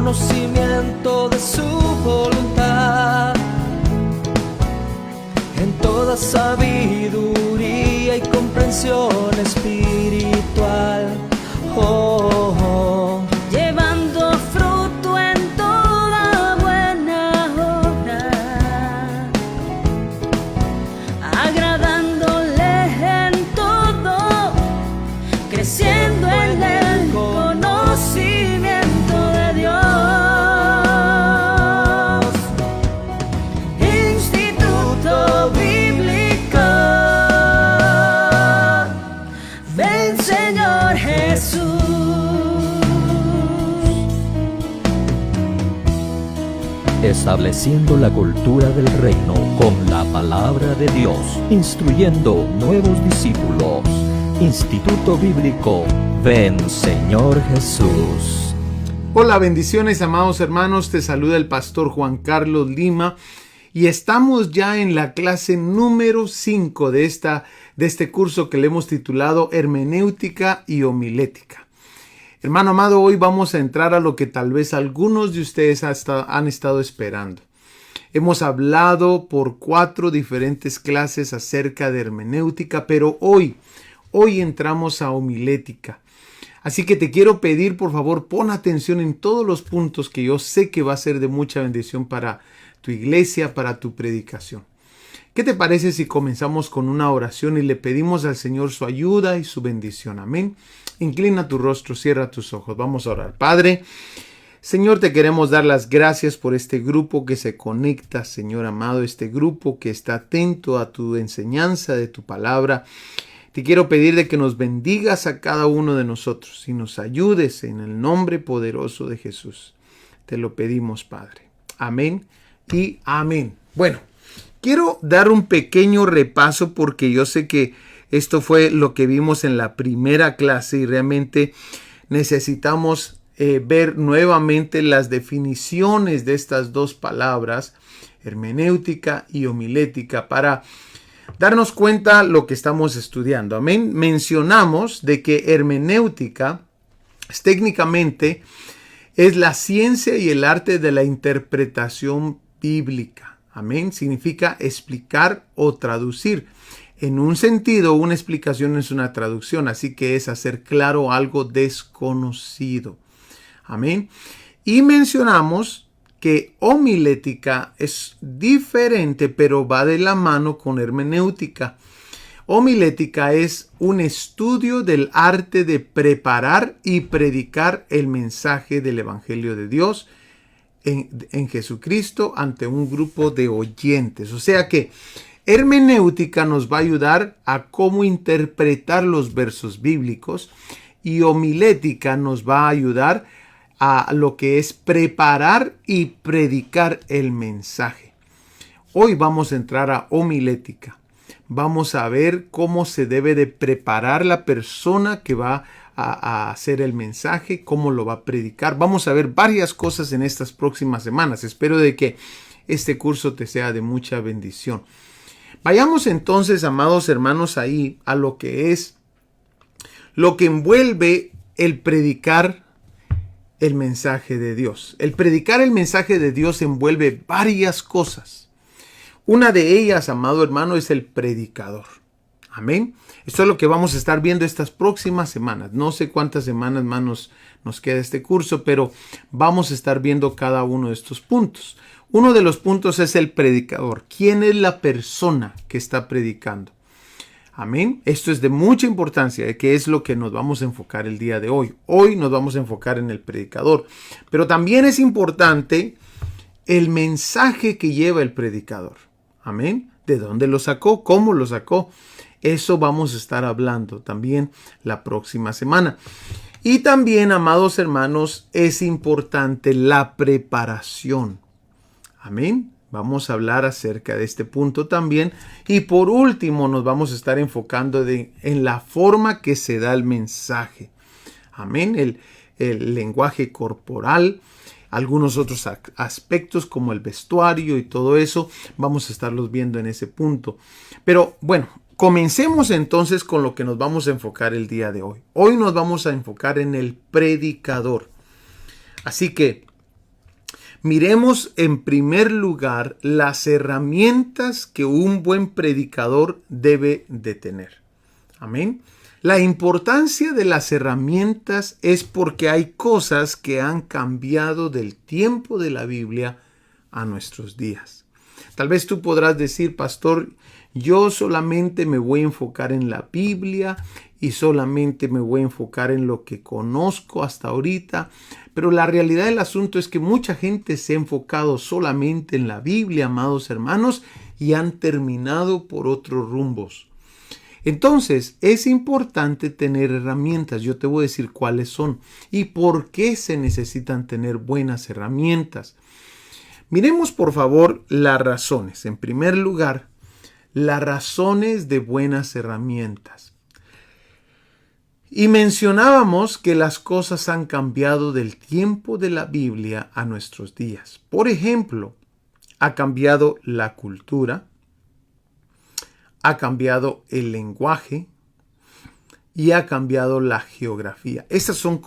conocimiento de su voluntad, en toda sabiduría y comprensión espiritual. Oh, oh. Llevando fruto en toda buena obra, agradándole en todo, creciendo en el conocimiento de Dios. Instituto Bíblico, ven Señor Jesús. Estableciendo la cultura del reino con la palabra de Dios, instruyendo nuevos discípulos. Instituto Bíblico, ven Señor Jesús. Hola, bendiciones amados hermanos, te saluda el pastor Juan Carlos Lima y estamos ya en la clase número 5 de este curso que le hemos titulado Hermenéutica y Homilética. Hermano amado, hoy vamos a entrar a lo que tal vez algunos de ustedes han estado esperando. Hemos hablado por 4 diferentes clases acerca de hermenéutica, pero hoy entramos a homilética. Así que te quiero pedir, por favor, pon atención en todos los puntos que yo sé que va a ser de mucha bendición para tu iglesia, para tu predicación. ¿Qué te parece si comenzamos con una oración y le pedimos al Señor su ayuda y su bendición? Amén. Inclina tu rostro, cierra tus ojos. Vamos a orar. Padre, Señor, te queremos dar las gracias por este grupo que se conecta, Señor amado, este grupo que está atento a tu enseñanza de tu palabra. Te quiero pedir de que nos bendigas a cada uno de nosotros y nos ayudes en el nombre poderoso de Jesús. Te lo pedimos, Padre. Amén y amén. Bueno, quiero dar un pequeño repaso porque yo sé que esto fue lo que vimos en la primera clase y realmente necesitamos ver nuevamente las definiciones de estas dos palabras, hermenéutica y homilética, para darnos cuenta lo que estamos estudiando. Amén. Mencionamos de que hermenéutica técnicamente es la ciencia y el arte de la interpretación bíblica. Amén. Significa explicar o traducir. En un sentido, una explicación es una traducción, así que es hacer claro algo desconocido. Amén. Y mencionamos que homilética es diferente, pero va de la mano con hermenéutica. Homilética es un estudio del arte de preparar y predicar el mensaje del Evangelio de Dios en Jesucristo ante un grupo de oyentes. O sea que hermenéutica nos va a ayudar a cómo interpretar los versos bíblicos y homilética nos va a ayudar a lo que es preparar y predicar el mensaje. Hoy vamos a entrar a homilética. Vamos a ver cómo se debe de preparar la persona que va a hacer el mensaje, cómo lo va a predicar. Vamos a ver varias cosas en estas próximas semanas. Espero de que este curso te sea de mucha bendición. Vayamos entonces, amados hermanos, ahí a lo que es lo que envuelve el predicar el mensaje de Dios. El predicar el mensaje de Dios envuelve varias cosas. Una de ellas, amado hermano, es el predicador. Amén. Esto es lo que vamos a estar viendo estas próximas semanas. No sé cuántas semanas más nos queda este curso, pero vamos a estar viendo cada uno de estos puntos. Uno de los puntos es el predicador. ¿Quién es la persona que está predicando? Amén. Esto es de mucha importancia, que es lo que nos vamos a enfocar el día de hoy. Hoy nos vamos a enfocar en el predicador. Pero también es importante el mensaje que lleva el predicador. Amén. ¿De dónde lo sacó? ¿Cómo lo sacó? Eso vamos a estar hablando también la próxima semana. Y también, amados hermanos, es importante la preparación. Amén. Vamos a hablar acerca de este punto también. Y por último, nos vamos a estar enfocando en la forma que se da el mensaje. Amén. El lenguaje corporal, algunos otros aspectos como el vestuario y todo eso, vamos a estarlos viendo en ese punto. Pero bueno, comencemos entonces con lo que nos vamos a enfocar el día de hoy. Hoy nos vamos a enfocar en el predicador. Así que Miremos en primer lugar las herramientas que un buen predicador debe de tener. Amén. La importancia de las herramientas es porque hay cosas que han cambiado del tiempo de la Biblia a nuestros días. Tal vez tú podrás decir, pastor, yo solamente me voy a enfocar en la Biblia y solamente me voy a enfocar en lo que conozco hasta ahorita. Pero la realidad del asunto es que mucha gente se ha enfocado solamente en la Biblia, amados hermanos, y han terminado por otros rumbos. Entonces, es importante tener herramientas. Yo te voy a decir cuáles son y por qué se necesitan tener buenas herramientas. Miremos, por favor, las razones. En primer lugar, las razones de buenas herramientas. Y mencionábamos que las cosas han cambiado del tiempo de la Biblia a nuestros días. Por ejemplo, ha cambiado la cultura, ha cambiado el lenguaje y ha cambiado la geografía. Estas son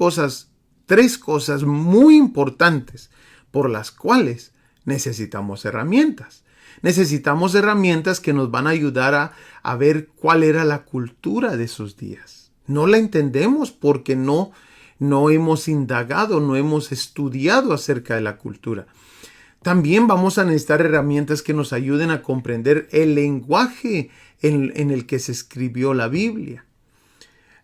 tres cosas muy importantes por las cuales necesitamos herramientas. Necesitamos herramientas que nos van a ayudar a ver cuál era la cultura de esos días. No la entendemos porque no hemos indagado, no hemos estudiado acerca de la cultura. También vamos a necesitar herramientas que nos ayuden a comprender el lenguaje en el que se escribió la Biblia.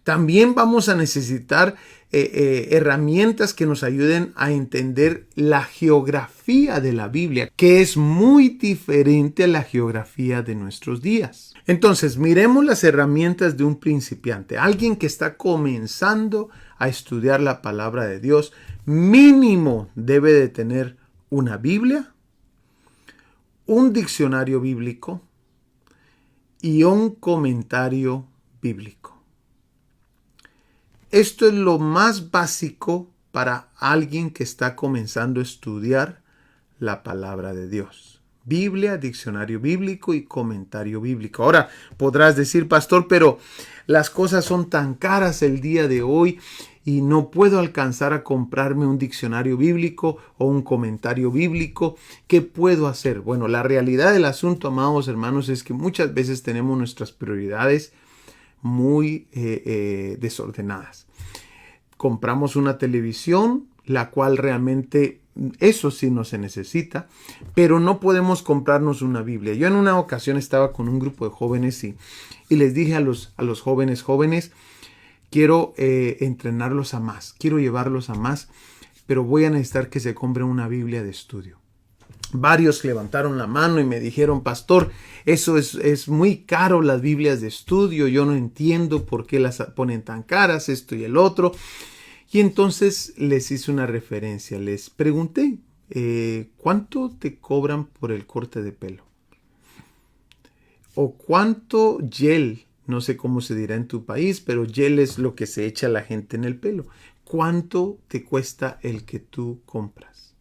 También vamos a necesitar herramientas que nos ayuden a entender la geografía de la Biblia, que es muy diferente a la geografía de nuestros días. Entonces, miremos las herramientas de un principiante, alguien que está comenzando a estudiar la palabra de Dios. Mínimo debe de tener una Biblia, un diccionario bíblico y un comentario bíblico. Esto es lo más básico para alguien que está comenzando a estudiar la palabra de Dios. Biblia, diccionario bíblico y comentario bíblico. Ahora podrás decir, pastor, pero las cosas son tan caras el día de hoy y no puedo alcanzar a comprarme un diccionario bíblico o un comentario bíblico. ¿Qué puedo hacer? Bueno, la realidad del asunto, amados hermanos, es que muchas veces tenemos nuestras prioridades muy desordenadas. Compramos una televisión, la cual realmente eso sí no se necesita, pero no podemos comprarnos una Biblia. Yo en una ocasión estaba con un grupo de jóvenes y les dije a los jóvenes, quiero entrenarlos a más, quiero llevarlos a más, pero voy a necesitar que se compren una Biblia de estudio. Varios levantaron la mano y me dijeron, pastor, eso es muy caro, las Biblias de estudio, yo no entiendo por qué las ponen tan caras, esto y el otro. Y entonces les hice una referencia, les pregunté, ¿cuánto te cobran por el corte de pelo? ¿O cuánto gel? No sé cómo se dirá en tu país, pero gel es lo que se echa a la gente en el pelo. ¿Cuánto te cuesta el que tú compras?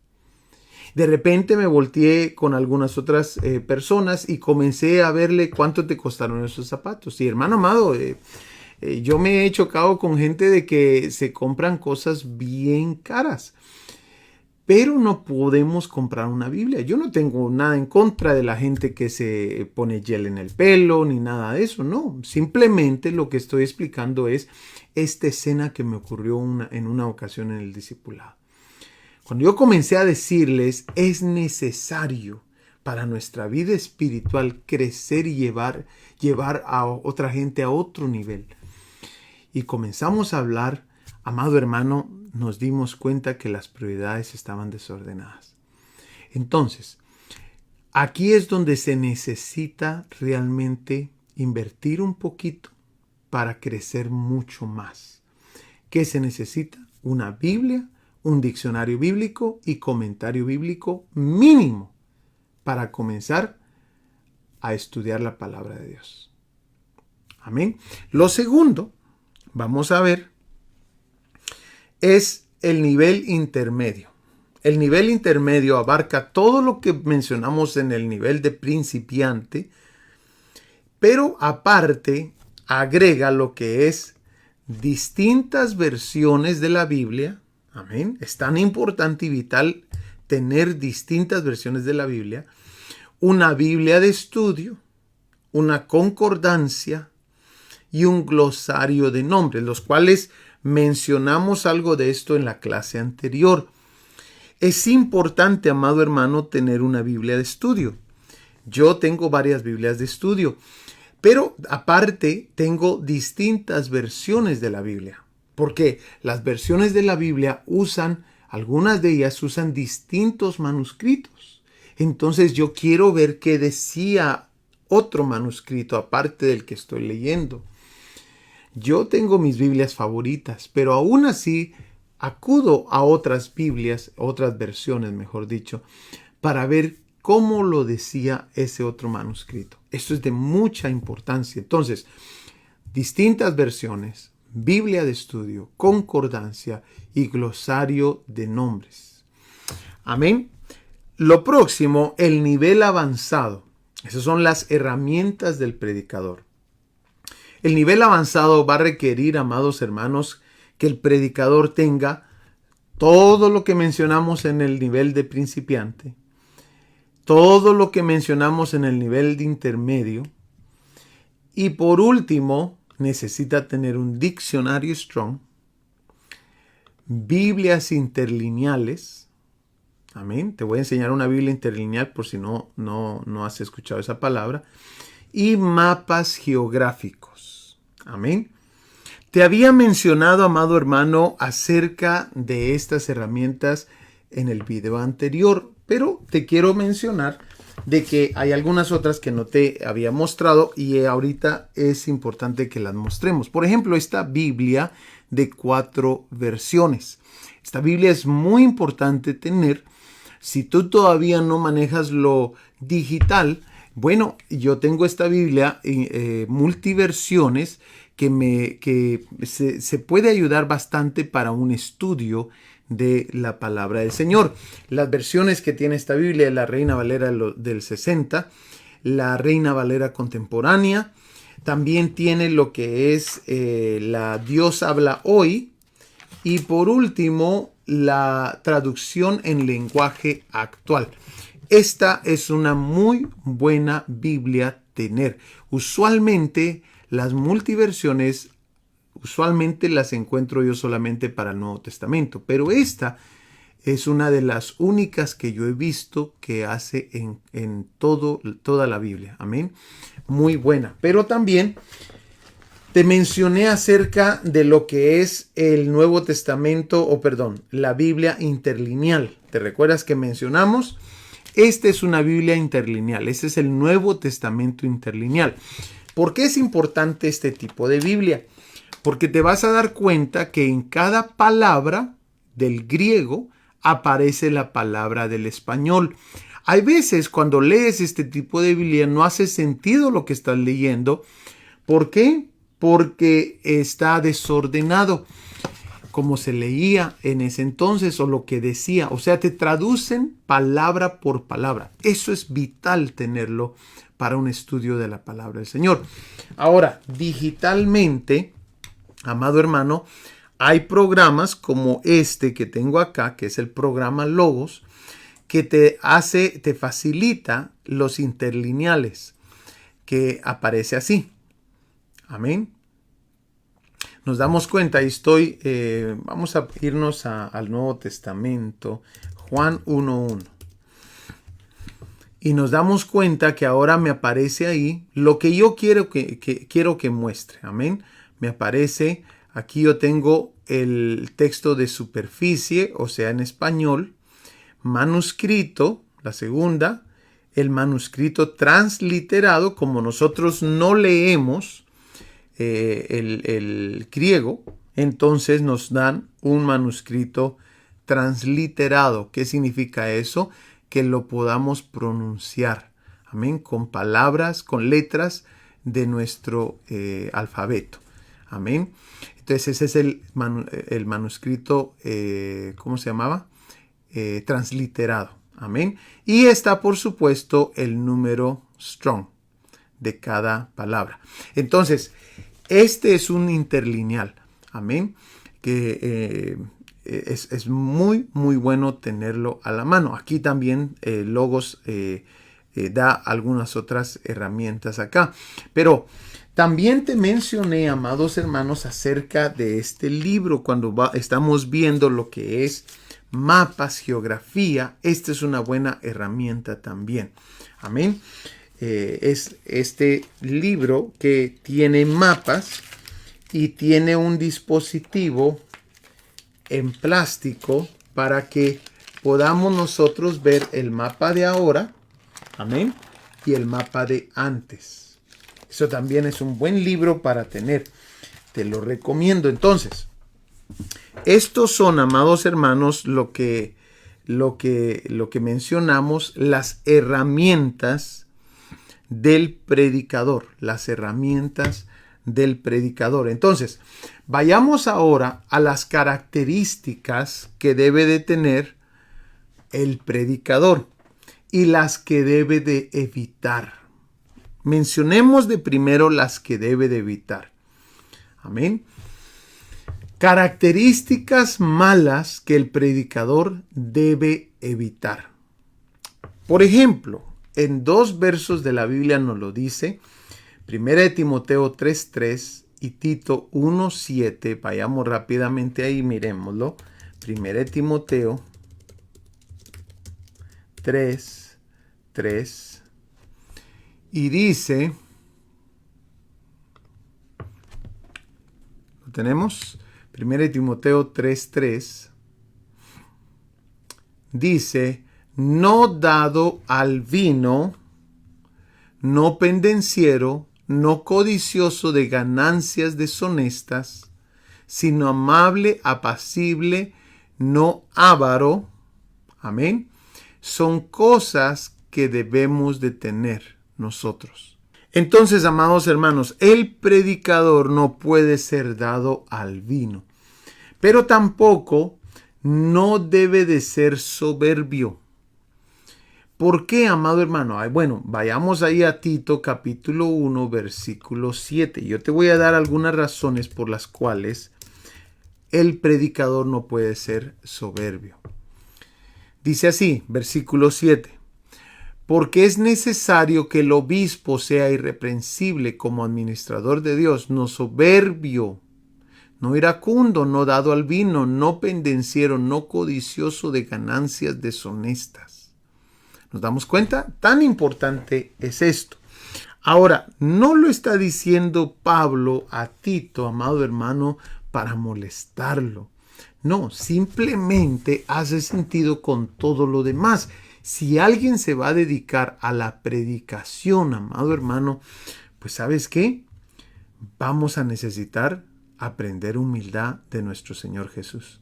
De repente me volteé con algunas otras personas y comencé a verle cuánto te costaron esos zapatos. Y hermano amado, yo me he chocado con gente de que se compran cosas bien caras. Pero no podemos comprar una Biblia. Yo no tengo nada en contra de la gente que se pone gel en el pelo ni nada de eso. No, simplemente lo que estoy explicando es esta escena que me ocurrió en una ocasión en el discipulado. Cuando yo comencé a decirles, es necesario para nuestra vida espiritual crecer y llevar a otra gente a otro nivel. Y comenzamos a hablar, amado hermano, nos dimos cuenta que las prioridades estaban desordenadas. Entonces, aquí es donde se necesita realmente invertir un poquito para crecer mucho más. ¿Qué se necesita? Una Biblia, un diccionario bíblico y comentario bíblico mínimo para comenzar a estudiar la palabra de Dios. Amén. Lo segundo, vamos a ver, es el nivel intermedio. El nivel intermedio abarca todo lo que mencionamos en el nivel de principiante, pero aparte agrega lo que es distintas versiones de la Biblia. Amén. Es tan importante y vital tener distintas versiones de la Biblia, una Biblia de estudio, una concordancia y un glosario de nombres, los cuales mencionamos algo de esto en la clase anterior. Es importante, amado hermano, tener una Biblia de estudio. Yo tengo varias Biblias de estudio, pero aparte tengo distintas versiones de la Biblia, porque las versiones de la Biblia algunas de ellas usan distintos manuscritos. Entonces yo quiero ver qué decía otro manuscrito aparte del que estoy leyendo. Yo tengo mis Biblias favoritas, pero aún así acudo a otras Biblias, otras versiones, mejor dicho, para ver cómo lo decía ese otro manuscrito. Esto es de mucha importancia. Entonces, distintas versiones, Biblia de estudio, concordancia y glosario de nombres. Amén. Lo próximo, el nivel avanzado. Esas son las herramientas del predicador. El nivel avanzado va a requerir, amados hermanos, que el predicador tenga todo lo que mencionamos en el nivel de principiante, todo lo que mencionamos en el nivel de intermedio, y por último, necesita tener un diccionario Strong, Biblias interlineales. Amén. Te voy a enseñar una Biblia interlineal por si no has escuchado esa palabra. Y mapas geográficos. Amén. Te había mencionado, amado hermano, acerca de estas herramientas en el video anterior, pero te quiero mencionar de que hay algunas otras que no te había mostrado y ahorita es importante que las mostremos. Por ejemplo, esta Biblia de 4 versiones. Esta Biblia es muy importante tener. Si tú todavía no manejas lo digital, bueno, yo tengo esta Biblia multiversiones que se puede ayudar bastante para un estudio de la palabra del Señor. Las versiones que tiene esta Biblia, la Reina Valera del 60, la Reina Valera contemporánea, también tiene lo que es la Dios habla hoy, y por último la traducción en lenguaje actual. Esta es una muy buena Biblia tener. Usualmente las multiversiones las encuentro yo solamente para el Nuevo Testamento, pero esta es una de las únicas que yo he visto que hace en toda la Biblia. Amén. Muy buena. Pero también te mencioné acerca de lo que es el Nuevo Testamento, la Biblia interlineal. ¿Te recuerdas que mencionamos? Esta es una Biblia interlineal. Este es el Nuevo Testamento interlineal. ¿Por qué es importante este tipo de Biblia? Porque te vas a dar cuenta que en cada palabra del griego aparece la palabra del español. Hay veces cuando lees este tipo de Biblia no hace sentido lo que estás leyendo. ¿Por qué? Porque está desordenado, como se leía en ese entonces o lo que decía. O sea, te traducen palabra por palabra. Eso es vital tenerlo para un estudio de la palabra del Señor. Ahora, digitalmente, amado hermano, hay programas como este que tengo acá, que es el programa Logos, que te facilita los interlineales, que aparece así. Amén. Nos damos cuenta, vamos a irnos al Nuevo Testamento, Juan 1:1. Y nos damos cuenta que ahora me aparece ahí lo que yo quiero que muestre. Amén. Me aparece, aquí yo tengo el texto de superficie, o sea, en español, manuscrito, la segunda, el manuscrito transliterado, como nosotros no leemos el griego, entonces nos dan un manuscrito transliterado. ¿Qué significa eso? Que lo podamos pronunciar, amén, con palabras, con letras de nuestro alfabeto, amén. Entonces ese es el manuscrito, ¿cómo se llamaba? Transliterado, amén. Y está, por supuesto, el número Strong de cada palabra. Entonces, este es un interlineal, amén, que es muy, muy bueno tenerlo a la mano. Aquí también Logos da algunas otras herramientas acá. Pero también te mencioné, amados hermanos, acerca de este libro cuando estamos viendo lo que es mapas, geografía. Esta es una buena herramienta también. Amén. Es este libro que tiene mapas y tiene un dispositivo en plástico para que podamos nosotros ver el mapa de ahora, amén, y el mapa de antes. Eso también es un buen libro para tener. Te lo recomiendo. Entonces, estos son, amados hermanos, lo que mencionamos, las herramientas del predicador. Las herramientas del predicador. Entonces, vayamos ahora a las características que debe de tener el predicador y las que debe de evitar. Mencionemos de primero las que debe de evitar. Amén. Características malas que el predicador debe evitar. Por ejemplo, en 2 versos de la Biblia nos lo dice. 1 Timoteo 3:3 y Tito 1:7. Vayamos rápidamente ahí, miremoslo. 1 Timoteo 3:3. Y dice, ¿lo tenemos? 1 Timoteo 3:3. Dice, no dado al vino, no pendenciero, no codicioso de ganancias deshonestas, sino amable, apacible, no avaro. Amén. Son cosas que debemos de tener nosotros. Entonces, amados hermanos, el predicador no puede ser dado al vino, pero tampoco no debe de ser soberbio. ¿Por qué, amado hermano? Bueno, vayamos ahí a Tito capítulo 1, versículo 7. Yo te voy a dar algunas razones por las cuales el predicador no puede ser soberbio. Dice así, versículo 7. Porque es necesario que el obispo sea irreprensible como administrador de Dios, no soberbio, no iracundo, no dado al vino, no pendenciero, no codicioso de ganancias deshonestas. ¿Nos damos cuenta? Tan importante es esto. Ahora, no lo está diciendo Pablo a Tito, amado hermano, para molestarlo. No, simplemente hace sentido con todo lo demás. Si alguien se va a dedicar a la predicación, amado hermano, pues ¿sabes qué? Vamos a necesitar aprender humildad de nuestro Señor Jesús.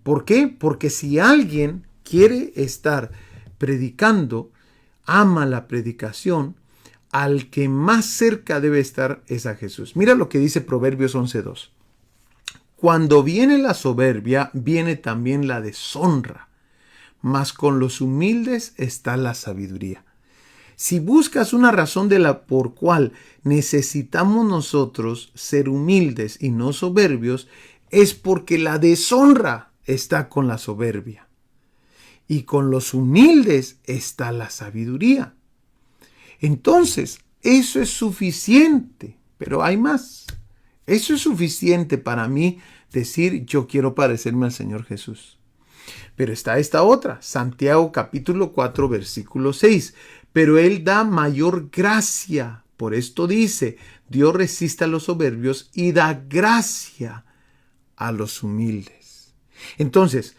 ¿Por qué? Porque si alguien quiere estar predicando, ama la predicación, al que más cerca debe estar es a Jesús. Mira lo que dice Proverbios 11:2. Cuando viene la soberbia, viene también la deshonra, mas con los humildes está la sabiduría. Si buscas una razón por cual necesitamos nosotros ser humildes y no soberbios, es porque la deshonra está con la soberbia. Y con los humildes está la sabiduría. Entonces, eso es suficiente, pero hay más. Eso es suficiente para mí decir, yo quiero parecerme al Señor Jesús. Pero está esta otra, Santiago capítulo 4, versículo 6. Pero Él da mayor gracia. Por esto dice, Dios resiste a los soberbios y da gracia a los humildes. Entonces,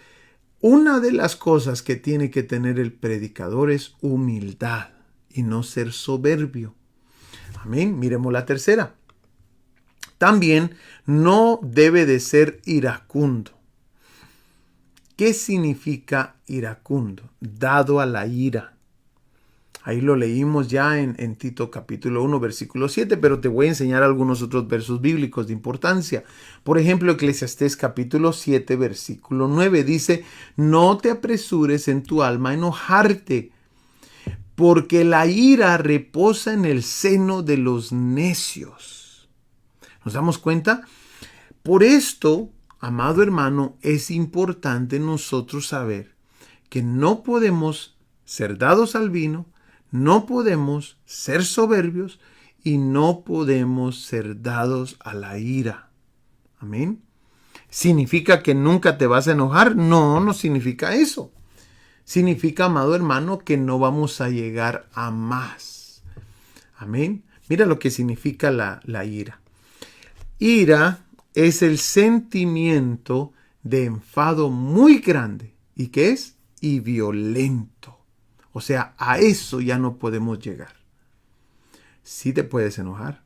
una de las cosas que tiene que tener el predicador es humildad y no ser soberbio. Amén. Miremos la tercera. También no debe de ser iracundo. ¿Qué significa iracundo? Dado a la ira. Ahí lo leímos ya en Tito capítulo 1, versículo 7, pero te voy a enseñar algunos otros versos bíblicos de importancia. Por ejemplo, Eclesiastés capítulo 7, versículo 9 dice, no te apresures en tu alma a enojarte, porque la ira reposa en el seno de los necios. ¿Nos damos cuenta? Por esto, amado hermano, es importante nosotros saber que no podemos ser dados al vino, no podemos ser soberbios y no podemos ser dados a la ira. Amén. ¿Significa que nunca te vas a enojar? No, no significa eso. Significa, amado hermano, que no vamos a llegar a más. Amén. Mira lo que significa la ira. Ira es el sentimiento de enfado muy grande. ¿Y qué es? Y violento. O sea, a eso ya no podemos llegar. Sí te puedes enojar.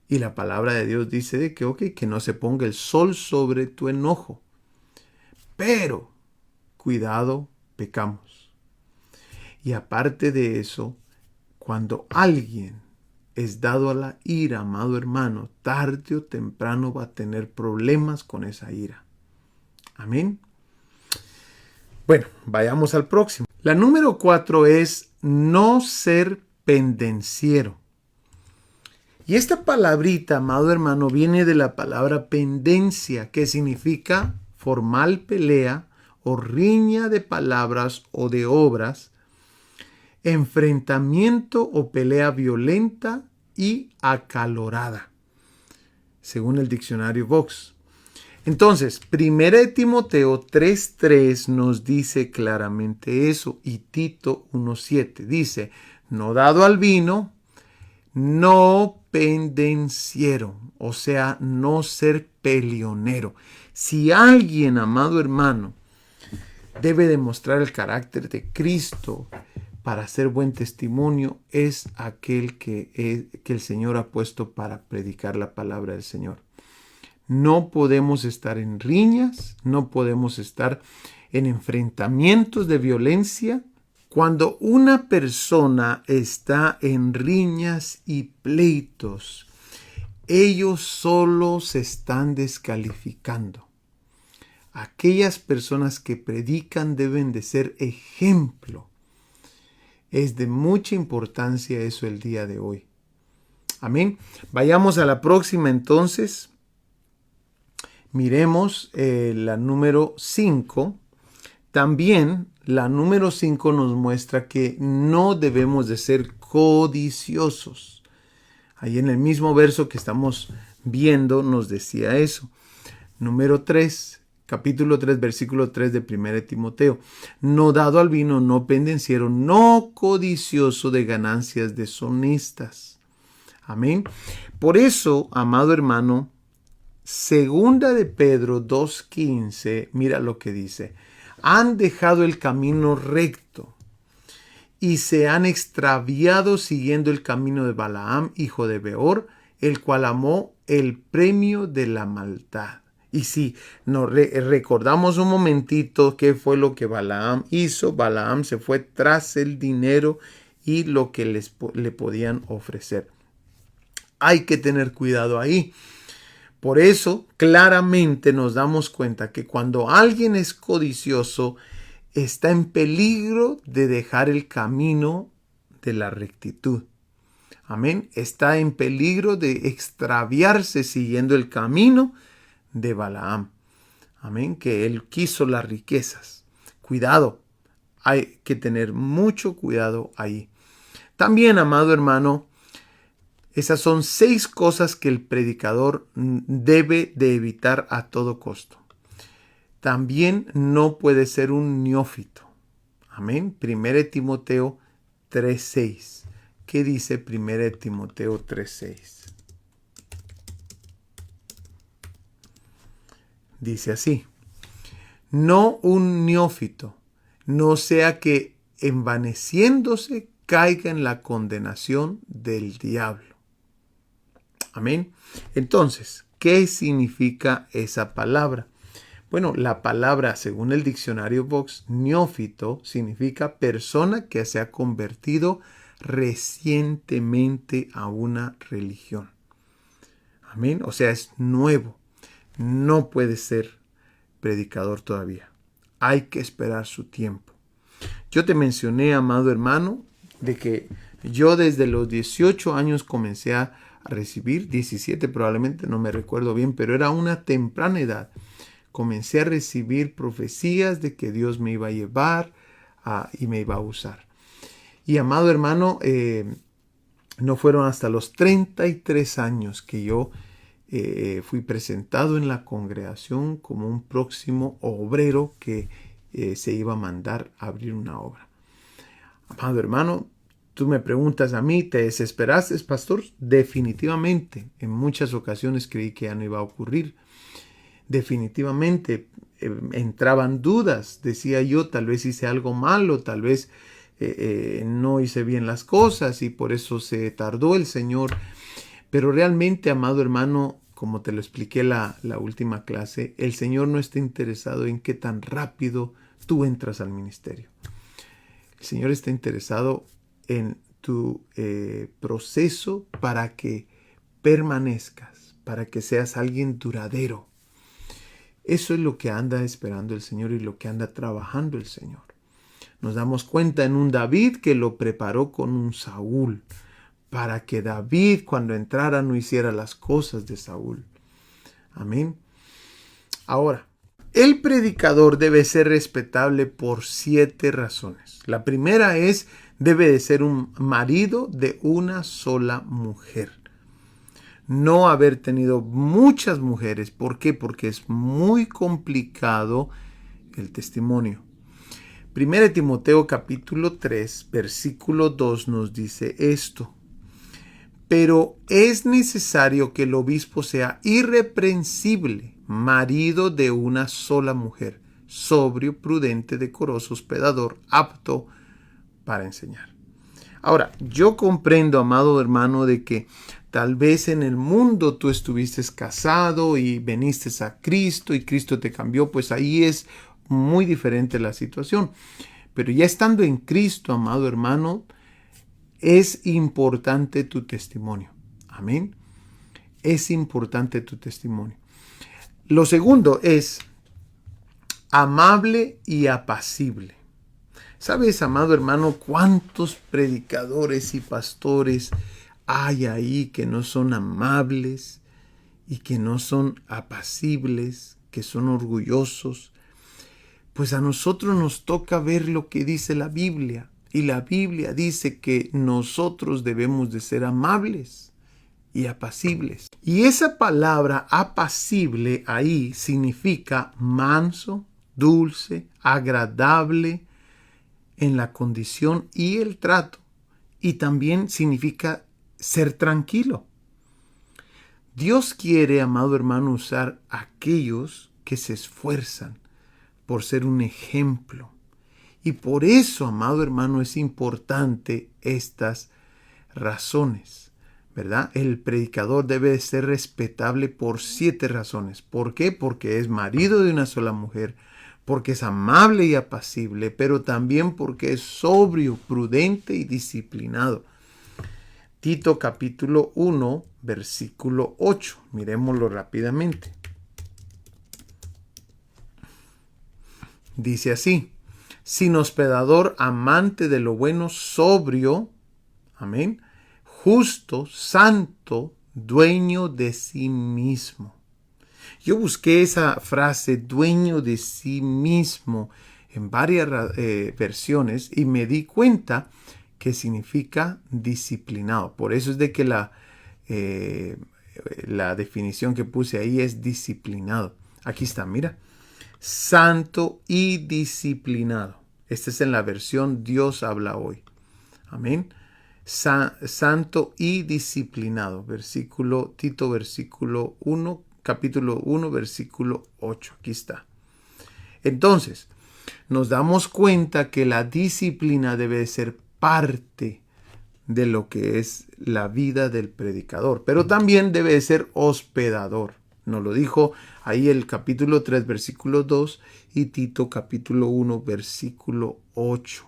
Y la palabra de Dios dice de que no se ponga el sol sobre tu enojo. Pero, cuidado, pecamos. Y aparte de eso, cuando alguien es dado a la ira, amado hermano, tarde o temprano va a tener problemas con esa ira. Amén. Bueno, vayamos al próximo. La número 4 es no ser pendenciero. Y esta palabrita, amado hermano, viene de la palabra pendencia, que significa formal pelea o riña de palabras o de obras, enfrentamiento o pelea violenta y acalorada, según el diccionario Vox. Entonces, 1 Timoteo 3:3 nos dice claramente eso, y Tito 1:7 dice, no dado al vino, no pendenciero, o sea, no ser peleonero. Si alguien, amado hermano, debe demostrar el carácter de Cristo para hacer buen testimonio, es aquel que el Señor ha puesto para predicar la palabra del Señor. No podemos estar en riñas, no podemos estar en enfrentamientos de violencia. Cuando una persona está en riñas y pleitos, ellos solo se están descalificando. Aquellas personas que predican deben de ser ejemplo. Es de mucha importancia eso el día de hoy. Amén. Vayamos a la próxima entonces. Miremos la número 5. También la número 5 nos muestra que no debemos de ser codiciosos. Ahí en el mismo verso que estamos viendo nos decía eso. Número 3, capítulo 3, versículo 3 de 1 Timoteo. No dado al vino, no pendenciero, no codicioso de ganancias deshonestas. Amén. Por eso, amado hermano, segunda de Pedro 2:15, mira lo que dice. Han dejado el camino recto y se han extraviado siguiendo el camino de Balaam, hijo de Beor, el cual amó el premio de la maldad. Y si nos recordamos un momentito qué fue lo que Balaam hizo, Balaam se fue tras el dinero y lo que le podían ofrecer. Hay que tener cuidado ahí. Por eso, claramente nos damos cuenta que cuando alguien es codicioso, está en peligro de dejar el camino de la rectitud. Amén. Está en peligro de extraviarse siguiendo el camino de Balaam. Amén. Que él quiso las riquezas. Cuidado. Hay que tener mucho cuidado ahí. También, amado hermano, esas son 6 cosas que el predicador debe de evitar a todo costo. También no puede ser un neófito. Amén. 1 Timoteo 3:6. ¿Qué dice 1 Timoteo 3:6? Dice así. No un neófito, no sea que envaneciéndose caiga en la condenación del diablo. Amén. Entonces, ¿qué significa esa palabra? Bueno, la palabra, según el diccionario Vox, neófito significa persona que se ha convertido recientemente a una religión. Amén. O sea, es nuevo. No puede ser predicador todavía. Hay que esperar su tiempo. Yo te mencioné, amado hermano, de que yo desde los 18 años comencé a recibir, 17 probablemente, no me recuerdo bien, pero era una temprana edad. comencé a recibir profecías de que Dios me iba a llevar y me iba a usar. Y amado hermano, no fueron hasta los 33 años que yo fui presentado en la congregación como un próximo obrero que se iba a mandar a abrir una obra. Amado hermano, tú me preguntas a mí, ¿te desesperaste, pastor? Definitivamente, en muchas ocasiones creí que ya no iba a ocurrir. Definitivamente entraban dudas, decía yo, tal vez hice algo malo, tal vez no hice bien las cosas y por eso se tardó el Señor. Pero realmente, amado hermano, como te lo expliqué la última clase, el Señor no está interesado en qué tan rápido tú entras al ministerio. El Señor está interesado en tu proceso para que permanezcas, para que seas alguien duradero. Eso es lo que anda esperando el Señor y lo que anda trabajando el Señor. Nos damos cuenta en un David que lo preparó con un Saúl, para que David cuando entrara no hiciera las cosas de Saúl. Amén. Ahora, el predicador debe ser respetable por 7 razones. La primera es, debe de ser un marido de una sola mujer. No haber tenido muchas mujeres. ¿Por qué? Porque es muy complicado el testimonio. 1 Timoteo capítulo 3, versículo 2 nos dice esto. Pero es necesario que el obispo sea irreprensible, marido de una sola mujer, sobrio, prudente, decoroso, hospedador, apto para enseñar. Ahora, yo comprendo, amado hermano, de que tal vez en el mundo tú estuviste casado y viniste a Cristo y Cristo te cambió, pues ahí es muy diferente la situación. Pero ya estando en Cristo, amado hermano, es importante tu testimonio. Amén. Es importante tu testimonio. Lo segundo es amable y apacible. ¿Sabes, amado hermano, cuántos predicadores y pastores hay ahí que no son amables y que no son apacibles, que son orgullosos? Pues a nosotros nos toca ver lo que dice la Biblia. Y la Biblia dice que nosotros debemos de ser amables y apacibles. Y esa palabra apacible ahí significa manso, dulce, agradable en la condición y el trato. Y también significa ser tranquilo. Dios quiere, amado hermano, usar a aquellos que se esfuerzan por ser un ejemplo. Y por eso, amado hermano, es importante estas razones, ¿verdad? El predicador debe ser respetable por 7 razones. ¿Por qué? Porque es marido de una sola mujer, porque es amable y apacible, pero también porque es sobrio, prudente y disciplinado. Tito capítulo 1, versículo 8. Miremoslo rápidamente. Dice así: sin hospedador, amante de lo bueno, sobrio, amén, justo, santo, dueño de sí mismo. Yo busqué esa frase, dueño de sí mismo, en varias versiones y me di cuenta que significa disciplinado. Por eso es de que la definición que puse ahí es disciplinado. Aquí está, mira. Santo y disciplinado. Esta es en la versión Dios habla hoy. Amén. Santo y disciplinado. Tito versículo 1, capítulo 1, versículo 8. Aquí está. Entonces, nos damos cuenta que la disciplina debe ser parte de lo que es la vida del predicador, pero también debe ser hospedador. Nos lo dijo ahí el capítulo 3, versículo 2 y Tito capítulo 1, versículo 8.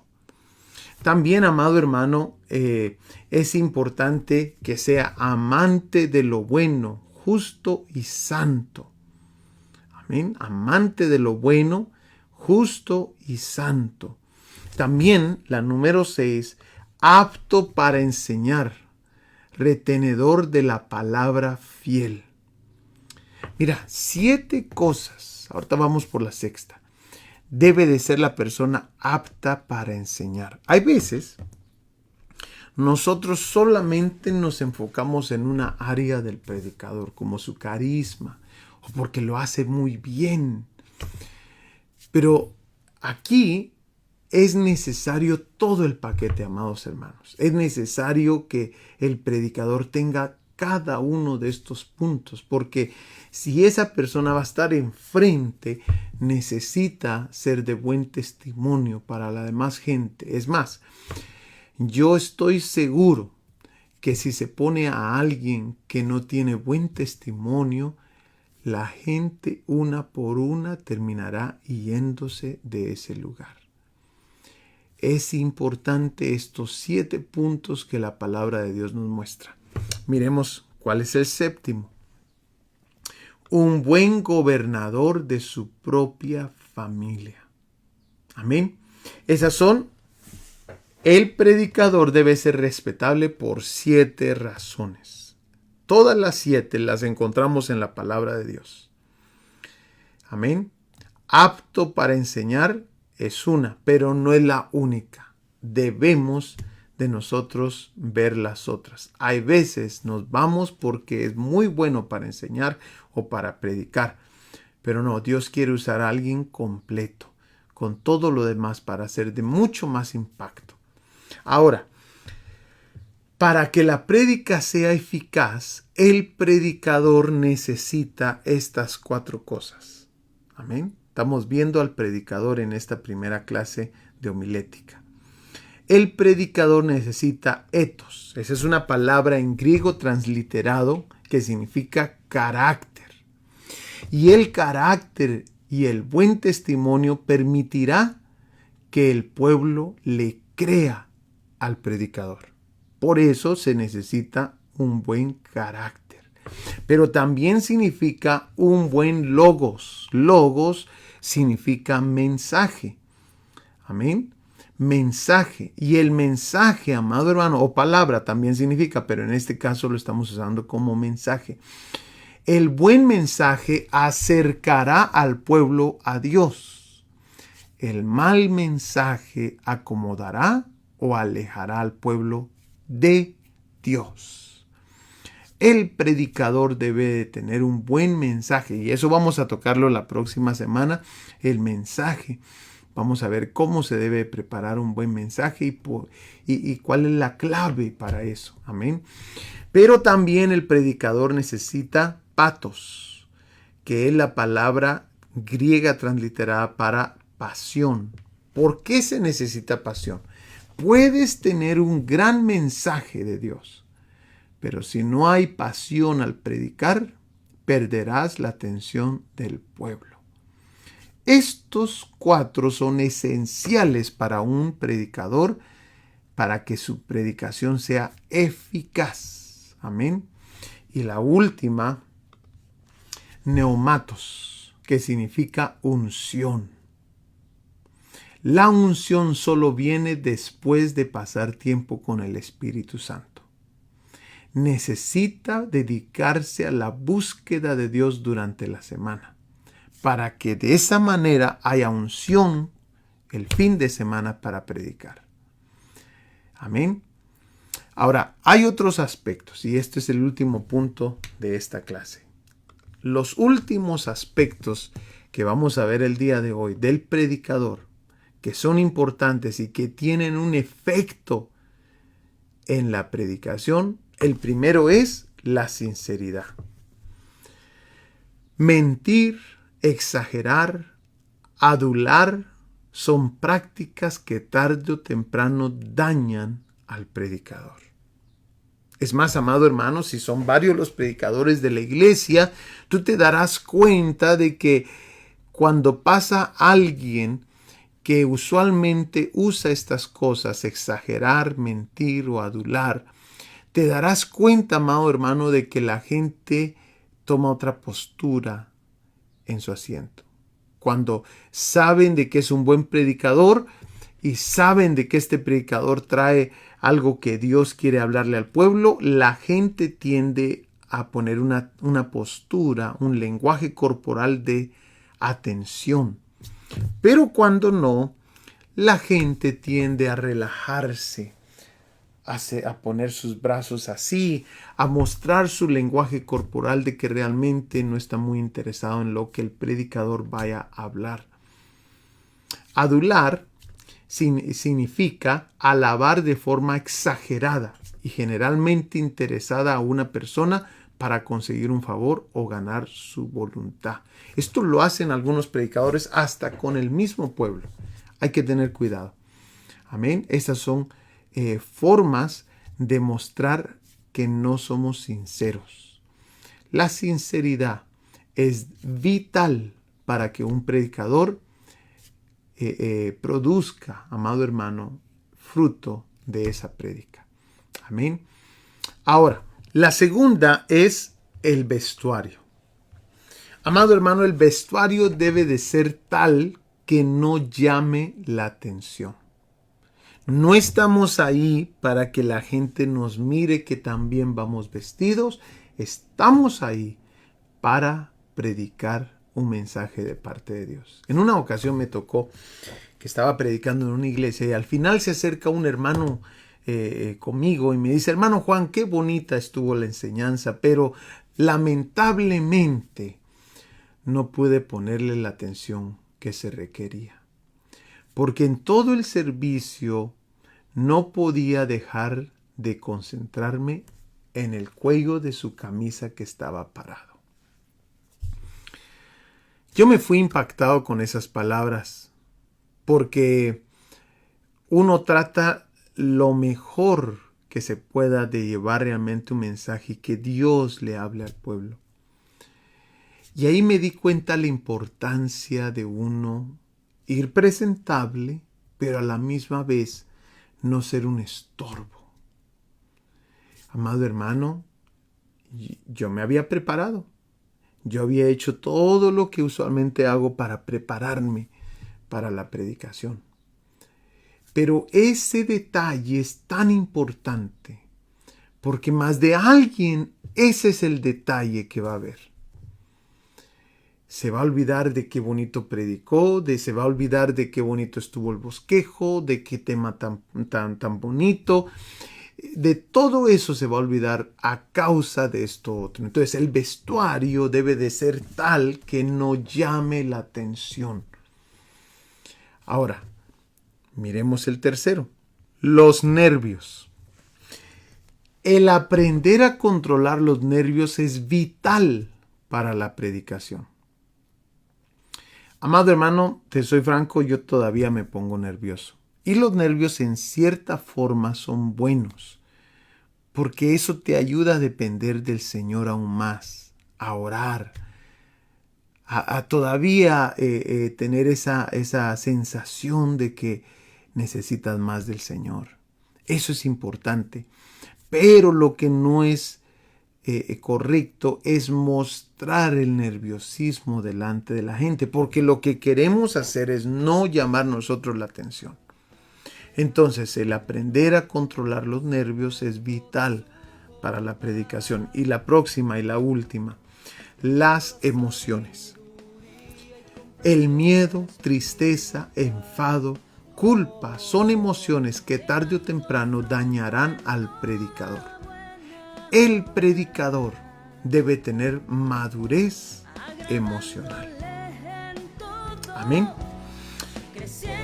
También, amado hermano, es importante que sea amante de lo bueno, justo y santo. Amén. Amante de lo bueno, justo y santo. También la número 6, apto para enseñar, retenedor de la palabra fiel. Mira, 7 cosas. Ahorita vamos por la sexta. Debe de ser la persona apta para enseñar. Hay veces nosotros solamente nos enfocamos en una área del predicador, como su carisma, o porque lo hace muy bien. Pero aquí es necesario todo el paquete, amados hermanos. Es necesario que el predicador tenga cada uno de estos puntos, porque si esa persona va a estar enfrente, necesita ser de buen testimonio para la demás gente. Es más, yo estoy seguro que si se pone a alguien que no tiene buen testimonio, la gente una por una terminará yéndose de ese lugar. Es importante estos 7 puntos que la palabra de Dios nos muestra. Miremos cuál es el séptimo. Un buen gobernador de su propia familia. Amén. Esas son, el predicador debe ser respetable por 7 razones. Todas las 7 las encontramos en la palabra de Dios. Amén. Apto para enseñar es una, pero no es la única. Debemos de nosotros ver las otras. Hay veces nos vamos porque es muy bueno para enseñar o para predicar, pero no, Dios quiere usar a alguien completo, con todo lo demás para hacer de mucho más impacto. Ahora, para que la prédica sea eficaz, el predicador necesita estas 4 cosas. Amén. Estamos viendo al predicador en esta primera clase de homilética. El predicador necesita ethos. Esa es una palabra en griego transliterado que significa carácter. Y el carácter y el buen testimonio permitirá que el pueblo le crea al predicador. Por eso se necesita un buen carácter. Pero también significa un buen logos. Logos significa mensaje. Amén. Mensaje. Y el mensaje, amado hermano, o palabra también significa, pero en este caso lo estamos usando como mensaje. El buen mensaje acercará al pueblo a Dios. El mal mensaje acomodará o alejará al pueblo de Dios. El predicador debe de tener un buen mensaje, y eso vamos a tocarlo la próxima semana, el mensaje. Vamos a ver cómo se debe preparar un buen mensaje y cuál es la clave para eso. Amén. Pero también el predicador necesita patos, que es la palabra griega transliterada para pasión. ¿Por qué se necesita pasión? Puedes tener un gran mensaje de Dios, pero si no hay pasión al predicar, perderás la atención del pueblo. Estos 4 son esenciales para un predicador para que su predicación sea eficaz. Amén. Y la última, neumatos, que significa unción. La unción solo viene después de pasar tiempo con el Espíritu Santo. Necesita dedicarse a la búsqueda de Dios durante la semana, para que de esa manera haya unción el fin de semana para predicar. Amén. Ahora, hay otros aspectos, y este es el último punto de esta clase. Los últimos aspectos que vamos a ver el día de hoy del predicador, que son importantes y que tienen un efecto en la predicación, el primero es la sinceridad. Mentir, exagerar, adular son prácticas que tarde o temprano dañan al predicador. Es más, amado hermano, si son varios los predicadores de la iglesia, tú te darás cuenta de que cuando pasa alguien que usualmente usa estas cosas, exagerar, mentir o adular, te darás cuenta, amado hermano, de que la gente toma otra postura en su asiento. Cuando saben de que es un buen predicador y saben de que este predicador trae algo que Dios quiere hablarle al pueblo, la gente tiende a poner una postura, un lenguaje corporal de atención. Pero cuando no, la gente tiende a relajarse, a poner sus brazos así, a mostrar su lenguaje corporal de que realmente no está muy interesado en lo que el predicador vaya a hablar. Adular significa alabar de forma exagerada y generalmente interesada a una persona para conseguir un favor o ganar su voluntad. Esto lo hacen algunos predicadores hasta con el mismo pueblo. Hay que tener cuidado. Amén. Estas son formas de mostrar que no somos sinceros. La sinceridad es vital para que un predicador produzca, amado hermano, fruto de esa prédica. Amén. Ahora, la segunda es el vestuario. Amado hermano, el vestuario debe de ser tal que no llame la atención. No estamos ahí para que la gente nos mire que también vamos vestidos. Estamos ahí para predicar un mensaje de parte de Dios. En una ocasión me tocó que estaba predicando en una iglesia y al final se acerca un hermano conmigo y me dice: hermano Juan, qué bonita estuvo la enseñanza, pero lamentablemente no pude ponerle la atención que se requería, porque en todo el servicio no podía dejar de concentrarme en el cuello de su camisa que estaba parado. Yo me fui impactado con esas palabras, porque uno trata lo mejor que se pueda de llevar realmente un mensaje y que Dios le hable al pueblo. Y ahí me di cuenta la importancia de uno ir presentable, pero a la misma vez no ser un estorbo. Amado hermano, yo me había preparado. Yo había hecho todo lo que usualmente hago para prepararme para la predicación. Pero ese detalle es tan importante, porque más de alguien ese es el detalle que va a ver. Se va a olvidar de qué bonito predicó, se va a olvidar de qué bonito estuvo el bosquejo, de qué tema tan bonito. De todo eso se va a olvidar a causa de esto otro. Entonces el vestuario debe de ser tal que no llame la atención. Ahora, miremos el tercero. Los nervios. El aprender a controlar los nervios es vital para la predicación. Amado hermano, te soy franco, yo todavía me pongo nervioso. Y los nervios en cierta forma son buenos, porque eso te ayuda a depender del Señor aún más, a orar, a todavía tener esa sensación de que necesitas más del Señor. Eso es importante. Pero lo que no es correcto es mostrar el nerviosismo delante de la gente, porque lo que queremos hacer es no llamar nosotros la atención. Entonces, el aprender a controlar los nervios es vital para la predicación. Y la próxima y la última, las emociones. El miedo, tristeza, enfado, culpa son emociones que tarde o temprano dañarán al predicador. El predicador debe tener madurez emocional. Amén.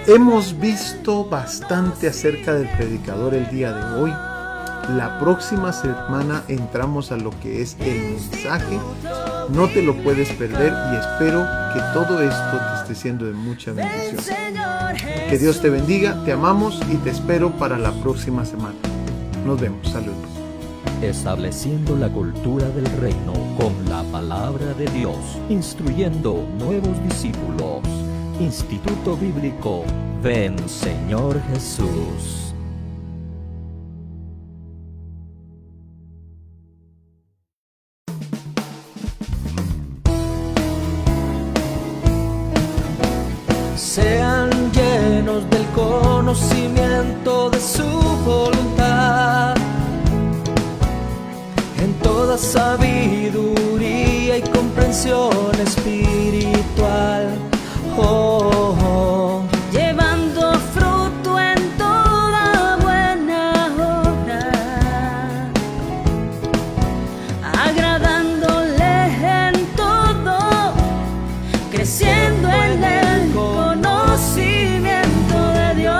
Hemos visto bastante acerca del predicador el día de hoy. La próxima semana entramos a lo que es el mensaje. No te lo puedes perder y espero que todo esto te esté siendo de mucha bendición. Que Dios te bendiga, te amamos y te espero para la próxima semana. Nos vemos, saludos. Estableciendo la cultura del reino con la palabra de Dios, instruyendo nuevos discípulos. Instituto Bíblico Ven Señor Jesús. Sean llenos del conocimiento de su voluntad en toda toda sabiduría y comprensión espiritual. Oh, oh. llevando fruto en toda buena obra, agradándole en todo, creciendo en el conocimiento de Dios.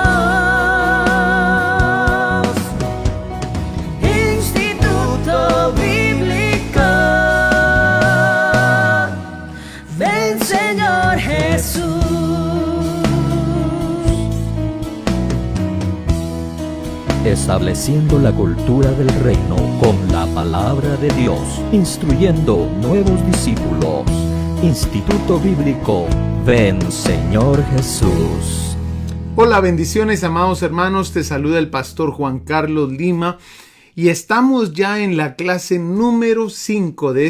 Instituto Bíblico, ven Señor Jesús. Estableciendo la cultura del reino con la palabra de Dios, instruyendo nuevos discípulos. Instituto Bíblico, ven Señor Jesús. Hola, bendiciones, amados hermanos. Te saluda el pastor Juan Carlos Lima y estamos ya en la clase número 5 de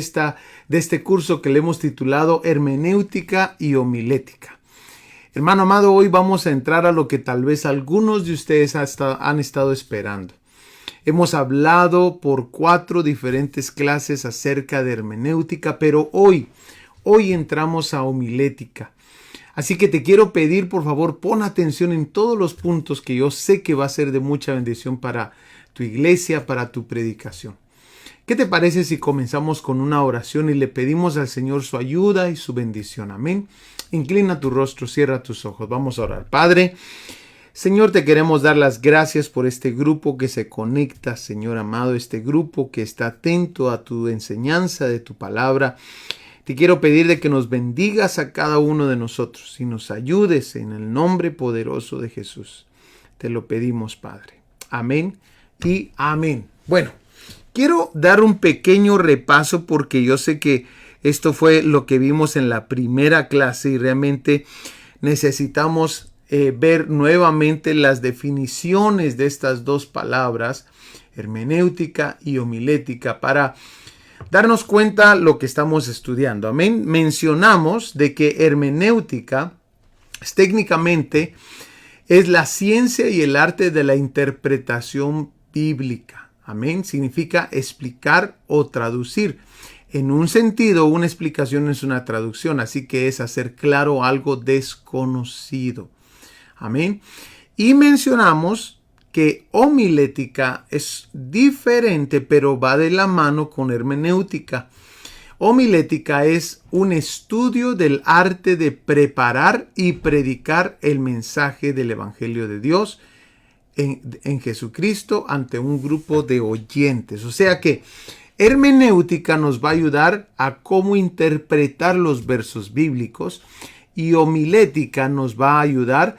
este curso que le hemos titulado Hermenéutica y Homilética. Hermano amado, hoy vamos a entrar a lo que tal vez algunos de ustedes han estado esperando. Hemos hablado por 4 diferentes clases acerca de hermenéutica, pero hoy entramos a homilética. Así que te quiero pedir, por favor, pon atención en todos los puntos que yo sé que va a ser de mucha bendición para tu iglesia, para tu predicación. ¿Qué te parece si comenzamos con una oración y le pedimos al Señor su ayuda y su bendición? Amén. Inclina tu rostro, cierra tus ojos. Vamos a orar. Padre, Señor, te queremos dar las gracias por este grupo que se conecta, Señor amado, este grupo que está atento a tu enseñanza de tu palabra. Te quiero pedir de que nos bendigas a cada uno de nosotros y nos ayudes en el nombre poderoso de Jesús. Te lo pedimos, Padre. Amén y amén. Bueno, quiero dar un pequeño repaso porque yo sé que esto fue lo que vimos en la primera clase y realmente necesitamos ver nuevamente las definiciones de estas dos palabras, hermenéutica y homilética, para darnos cuenta lo que estamos estudiando. Amén. Mencionamos de que hermenéutica técnicamente es la ciencia y el arte de la interpretación bíblica. Amén. Significa explicar o traducir. En un sentido, una explicación es una traducción, así que es hacer claro algo desconocido. Amén. Y mencionamos que homilética es diferente, pero va de la mano con hermenéutica. Homilética es un estudio del arte de preparar y predicar el mensaje del Evangelio de Dios en Jesucristo ante un grupo de oyentes. O sea que hermenéutica nos va a ayudar a cómo interpretar los versos bíblicos y homilética nos va a ayudar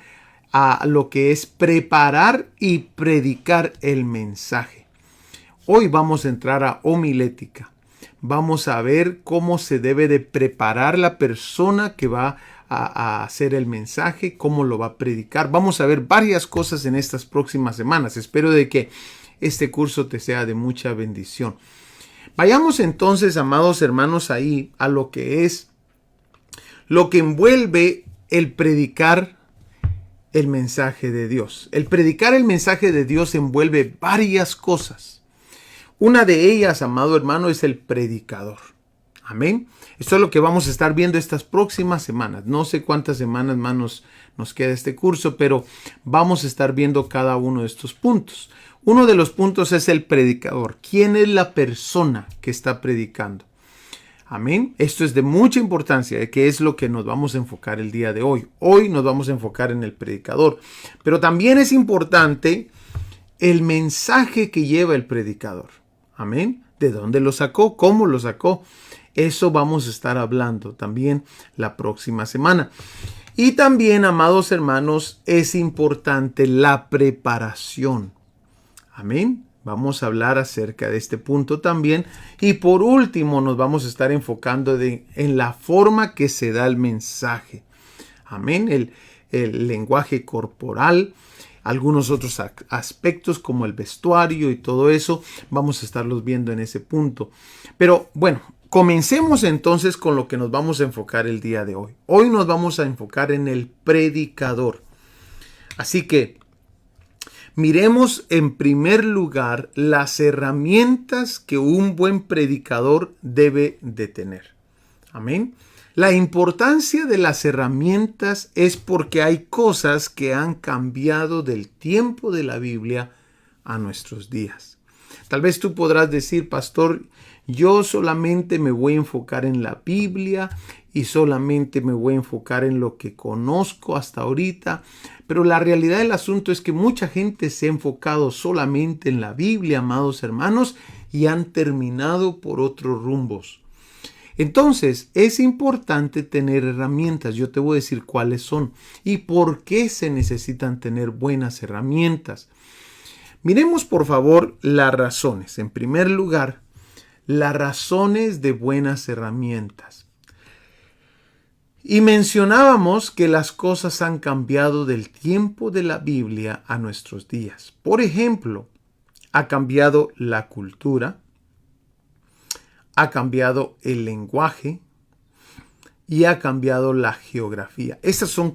a lo que es preparar y predicar el mensaje. Hoy vamos a entrar a homilética. Vamos a ver cómo se debe de preparar la persona que va a hacer el mensaje, cómo lo va a predicar. Vamos a ver varias cosas en estas próximas semanas. Espero de que este curso te sea de mucha bendición. Vayamos entonces, amados hermanos, ahí a lo que es lo que envuelve el predicar el mensaje de Dios. El predicar el mensaje de Dios envuelve varias cosas. Una de ellas, amado hermano, es el predicador. Amén. Esto es lo que vamos a estar viendo estas próximas semanas. No sé cuántas semanas más nos queda este curso, pero vamos a estar viendo cada uno de estos puntos. Uno de los puntos es el predicador. ¿Quién es la persona que está predicando? Amén. Esto es de mucha importancia, que es lo que nos vamos a enfocar el día de hoy. Hoy nos vamos a enfocar en el predicador. Pero también es importante el mensaje que lleva el predicador. Amén. ¿De dónde lo sacó? ¿Cómo lo sacó? Eso vamos a estar hablando también la próxima semana. Y también, amados hermanos, es importante la preparación. Amén. Vamos a hablar acerca de este punto también. Y por último, nos vamos a estar enfocando en la forma que se da el mensaje. Amén. El lenguaje corporal, algunos otros aspectos como el vestuario y todo eso, vamos a estarlos viendo en ese punto. Pero bueno, comencemos entonces con lo que nos vamos a enfocar el día de hoy. Hoy nos vamos a enfocar en el predicador. Así que Miremos en primer lugar las herramientas que un buen predicador debe de tener. Amén. La importancia de las herramientas es porque hay cosas que han cambiado del tiempo de la Biblia a nuestros días. Tal vez tú podrás decir, pastor, yo solamente me voy a enfocar en la Biblia y solamente me voy a enfocar en lo que conozco hasta ahorita. Pero la realidad del asunto es que mucha gente se ha enfocado solamente en la Biblia, amados hermanos, y han terminado por otros rumbos. Entonces, es importante tener herramientas. Yo te voy a decir cuáles son y por qué se necesitan tener buenas herramientas. Miremos, por favor, las razones. En primer lugar, las razones de buenas herramientas. Y mencionábamos que las cosas han cambiado del tiempo de la Biblia a nuestros días. Por ejemplo, ha cambiado la cultura, ha cambiado el lenguaje y ha cambiado la geografía. Estas son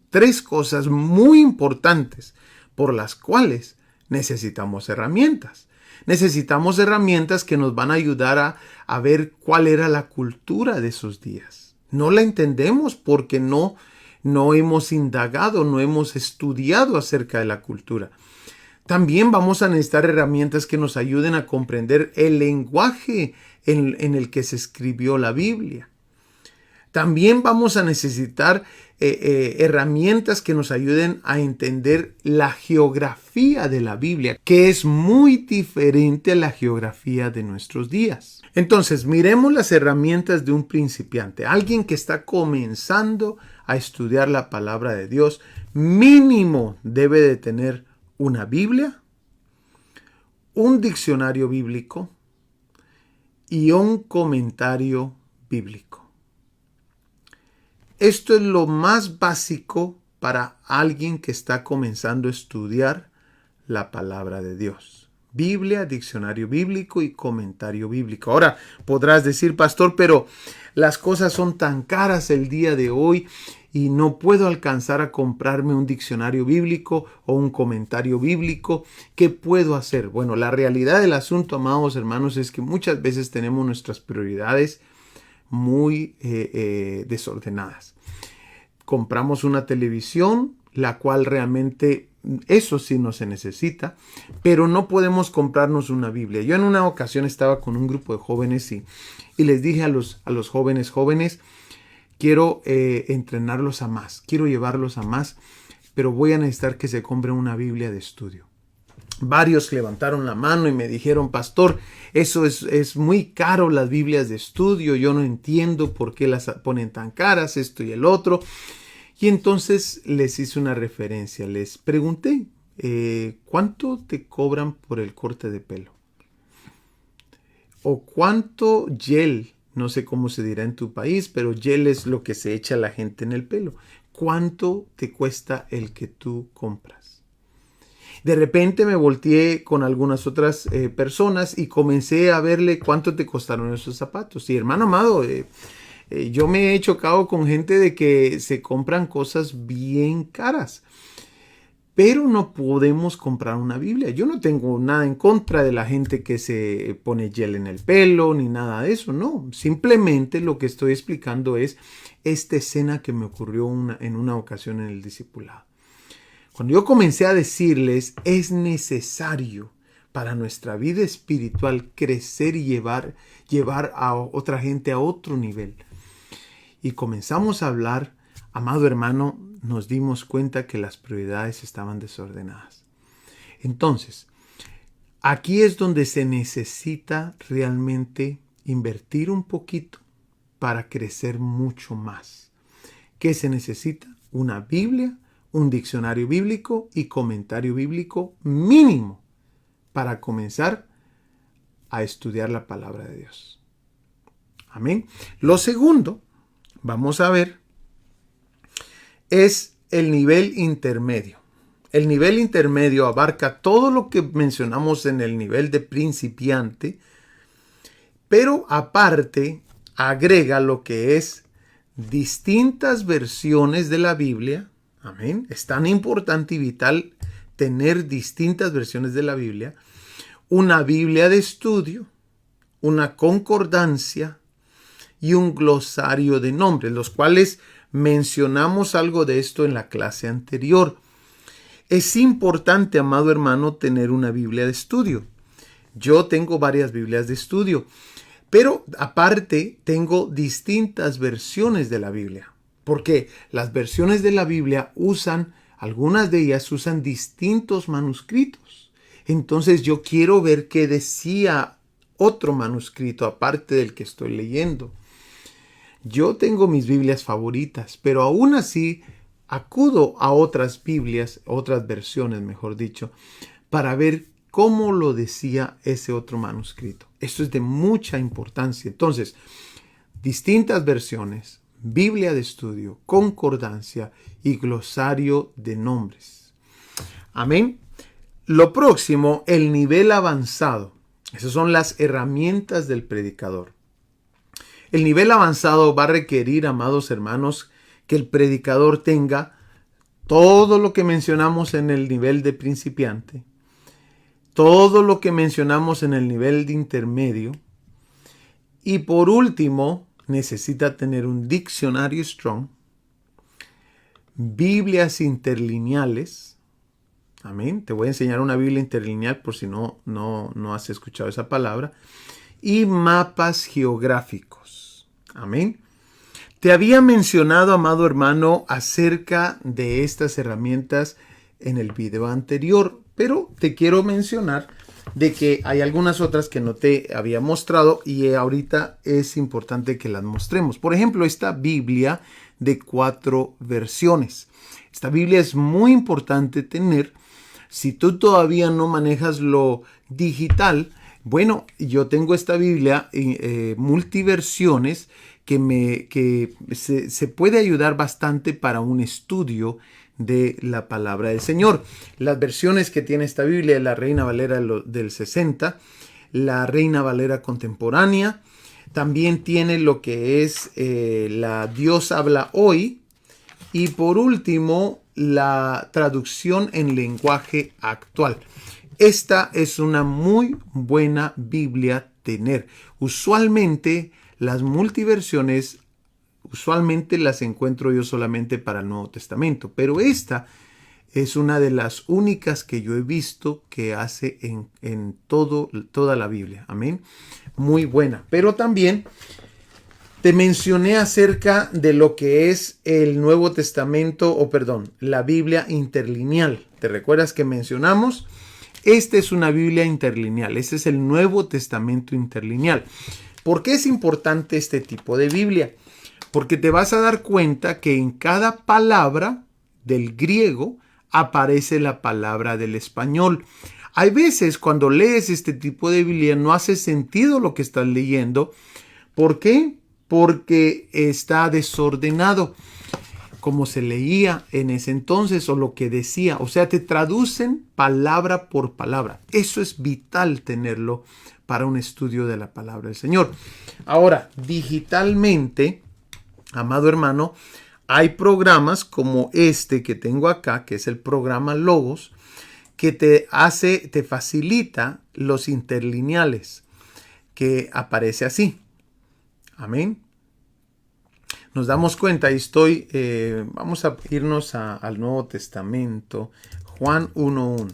tres cosas muy importantes por las cuales necesitamos herramientas. Necesitamos herramientas que nos van a ayudar a ver cuál era la cultura de esos días. No la entendemos porque no hemos indagado, no hemos estudiado acerca de la cultura. También vamos a necesitar herramientas que nos ayuden a comprender el lenguaje en el que se escribió la Biblia. También vamos a necesitar herramientas que nos ayuden a entender la geografía de la Biblia, que es muy diferente a la geografía de nuestros días. Entonces, miremos las herramientas de un principiante, alguien que está comenzando a estudiar la palabra de Dios. Mínimo debe de tener una Biblia, un diccionario bíblico y un comentario bíblico. Esto es lo más básico para alguien que está comenzando a estudiar la palabra de Dios. Biblia, diccionario bíblico y comentario bíblico. Ahora podrás decir, pastor, pero las cosas son tan caras el día de hoy y no puedo alcanzar a comprarme un diccionario bíblico o un comentario bíblico. ¿Qué puedo hacer? Bueno, la realidad del asunto, amados hermanos, es que muchas veces tenemos nuestras prioridades muy desordenadas. Compramos una televisión, la cual realmente, eso sí no se necesita, pero no podemos comprarnos una Biblia. Yo en una ocasión estaba con un grupo de jóvenes y les dije a los jóvenes, quiero entrenarlos a más, quiero llevarlos a más, pero voy a necesitar que se compren una Biblia de estudio. Varios levantaron la mano y me dijeron, pastor, eso es muy caro, las Biblias de estudio, yo no entiendo por qué las ponen tan caras, esto y el otro. Y entonces les hice una referencia, les pregunté, ¿cuánto te cobran por el corte de pelo? ¿O cuánto gel? No sé cómo se dirá en tu país, pero gel es lo que se echa a la gente en el pelo. ¿Cuánto te cuesta el que tú compras? De repente me volteé con algunas otras personas y comencé a verle cuánto te costaron esos zapatos. Y hermano amado, yo me he chocado con gente de que se compran cosas bien caras. Pero no podemos comprar una Biblia. Yo no tengo nada en contra de la gente que se pone gel en el pelo ni nada de eso. No, simplemente lo que estoy explicando es esta escena que me ocurrió en una ocasión en el discipulado. Cuando yo comencé a decirles, es necesario para nuestra vida espiritual crecer y llevar a otra gente a otro nivel. Y comenzamos a hablar, amado hermano, nos dimos cuenta que las prioridades estaban desordenadas. Entonces, aquí es donde se necesita realmente invertir un poquito para crecer mucho más. ¿Qué se necesita? Una Biblia, un diccionario bíblico y comentario bíblico mínimo para comenzar a estudiar la palabra de Dios. Amén. Lo segundo, vamos a ver, es el nivel intermedio. El nivel intermedio abarca todo lo que mencionamos en el nivel de principiante, pero aparte agrega lo que es distintas versiones de la Biblia. Amén. Es tan importante y vital tener distintas versiones de la Biblia, una Biblia de estudio, una concordancia y un glosario de nombres, los cuales mencionamos algo de esto en la clase anterior. Es importante, amado hermano, tener una Biblia de estudio. Yo tengo varias Biblias de estudio, pero aparte tengo distintas versiones de la Biblia, porque las versiones de la Biblia algunas de ellas usan distintos manuscritos. Entonces yo quiero ver qué decía otro manuscrito aparte del que estoy leyendo. Yo tengo mis Biblias favoritas, pero aún así acudo a otras Biblias, otras versiones, mejor dicho, para ver cómo lo decía ese otro manuscrito. Esto es de mucha importancia. Entonces, distintas versiones, Biblia de estudio, concordancia y glosario de nombres. Amén. Lo próximo, el nivel avanzado. Esas son las herramientas del predicador. El nivel avanzado va a requerir, amados hermanos, que el predicador tenga todo lo que mencionamos en el nivel de principiante, todo lo que mencionamos en el nivel de intermedio, y por último, necesita tener un diccionario Strong, Biblias interlineales. Amén. Te voy a enseñar una Biblia interlineal por si no has escuchado esa palabra. Y mapas geográficos. Amén. Te había mencionado, amado hermano, acerca de estas herramientas en el video anterior, pero te quiero mencionar de que hay algunas otras que no te había mostrado y ahorita es importante que las mostremos. Por ejemplo, esta Biblia de 4 versiones. Esta Biblia es muy importante tener. Si tú todavía no manejas lo digital, bueno, yo tengo esta Biblia multiversiones que se puede ayudar bastante para un estudio de la palabra del Señor. Las versiones que tiene esta Biblia, la Reina Valera del 60, la Reina Valera contemporánea, también tiene lo que es la Dios habla hoy, y por último la traducción en lenguaje actual. Esta es una muy buena Biblia tener. Usualmente las multiversiones las encuentro yo solamente para el Nuevo Testamento, pero esta es una de las únicas que yo he visto que hace en toda la Biblia. Amén. Muy buena. Pero también te mencioné acerca de lo que es el Nuevo Testamento, la Biblia interlineal. ¿Te recuerdas que mencionamos? Esta es una Biblia interlineal. Este es el Nuevo Testamento interlineal. ¿Por qué es importante este tipo de Biblia? Porque te vas a dar cuenta que en cada palabra del griego aparece la palabra del español. Hay veces cuando lees este tipo de Biblia no hace sentido lo que estás leyendo. ¿Por qué? Porque está desordenado, como se leía en ese entonces o lo que decía. O sea, te traducen palabra por palabra. Eso es vital tenerlo para un estudio de la palabra del Señor. Ahora, digitalmente, amado hermano, hay programas como este que tengo acá, que es el programa Logos, que te facilita los interlineales, que aparece así. Amén. Nos damos cuenta, vamos a irnos al Nuevo Testamento, Juan 1:1.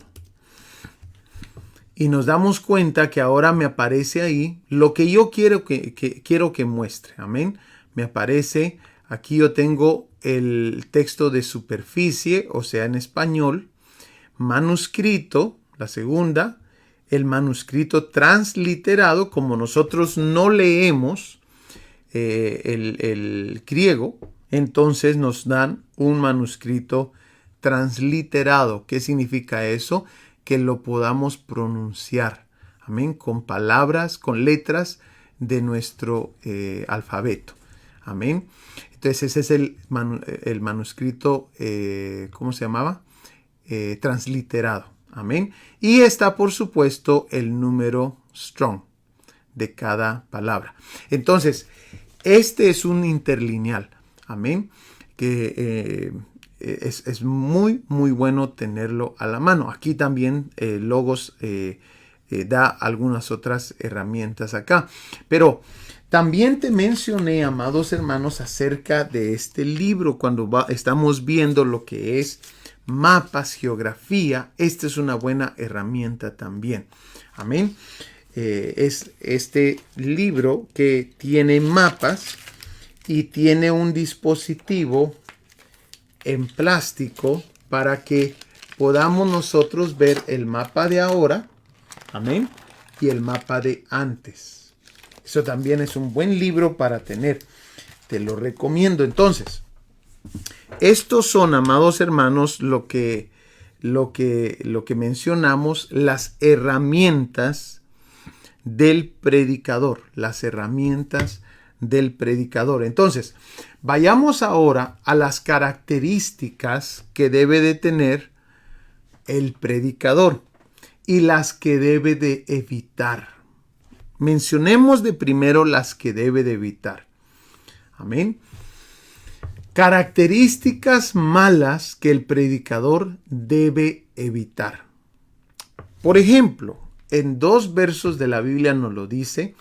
Y nos damos cuenta que ahora me aparece ahí lo que yo quiero que muestre. Amén. Me aparece, aquí yo tengo el texto de superficie, o sea, en español, manuscrito, la segunda, el manuscrito transliterado, como nosotros no leemos el griego, entonces nos dan un manuscrito transliterado. ¿Qué significa eso? Que lo podamos pronunciar, amén, con palabras, con letras de nuestro alfabeto, amén. Entonces ese es el manuscrito, ¿cómo se llamaba? Transliterado, amén. Y está, por supuesto, el número Strong de cada palabra. Entonces, este es un interlineal, amén, que es muy, muy bueno tenerlo a la mano. Aquí también Logos da algunas otras herramientas acá. Pero también te mencioné, amados hermanos, acerca de este libro cuando estamos viendo lo que es mapas, geografía. Esta es una buena herramienta también. Amén. Es este libro que tiene mapas y tiene un dispositivo en plástico para que podamos nosotros ver el mapa de ahora, amén, y el mapa de antes. Eso también es un buen libro para tener. Te lo recomiendo. Entonces, estos son, amados hermanos, lo que mencionamos, las herramientas del predicador. Las herramientas del predicador. Entonces, vayamos ahora a las características que debe de tener el predicador y las que debe de evitar. Mencionemos de primero las que debe de evitar. Amén. Características malas que el predicador debe evitar. Por ejemplo, en 2 versos de la Biblia nos lo dice.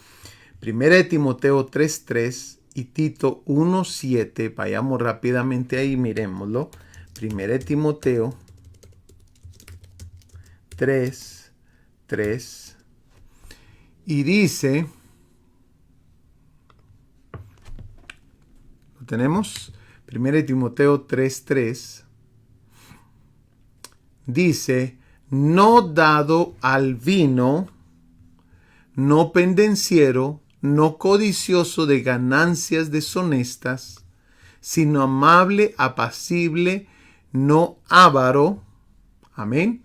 1 Timoteo 3:3 y Tito 1:7. Vayamos rápidamente ahí, miremoslo. 1 Timoteo 3:3. Y dice, ¿lo tenemos? 1 Timoteo 3:3. Dice, no dado al vino, no pendenciero, no codicioso de ganancias deshonestas, sino amable, apacible, no avaro. Amén.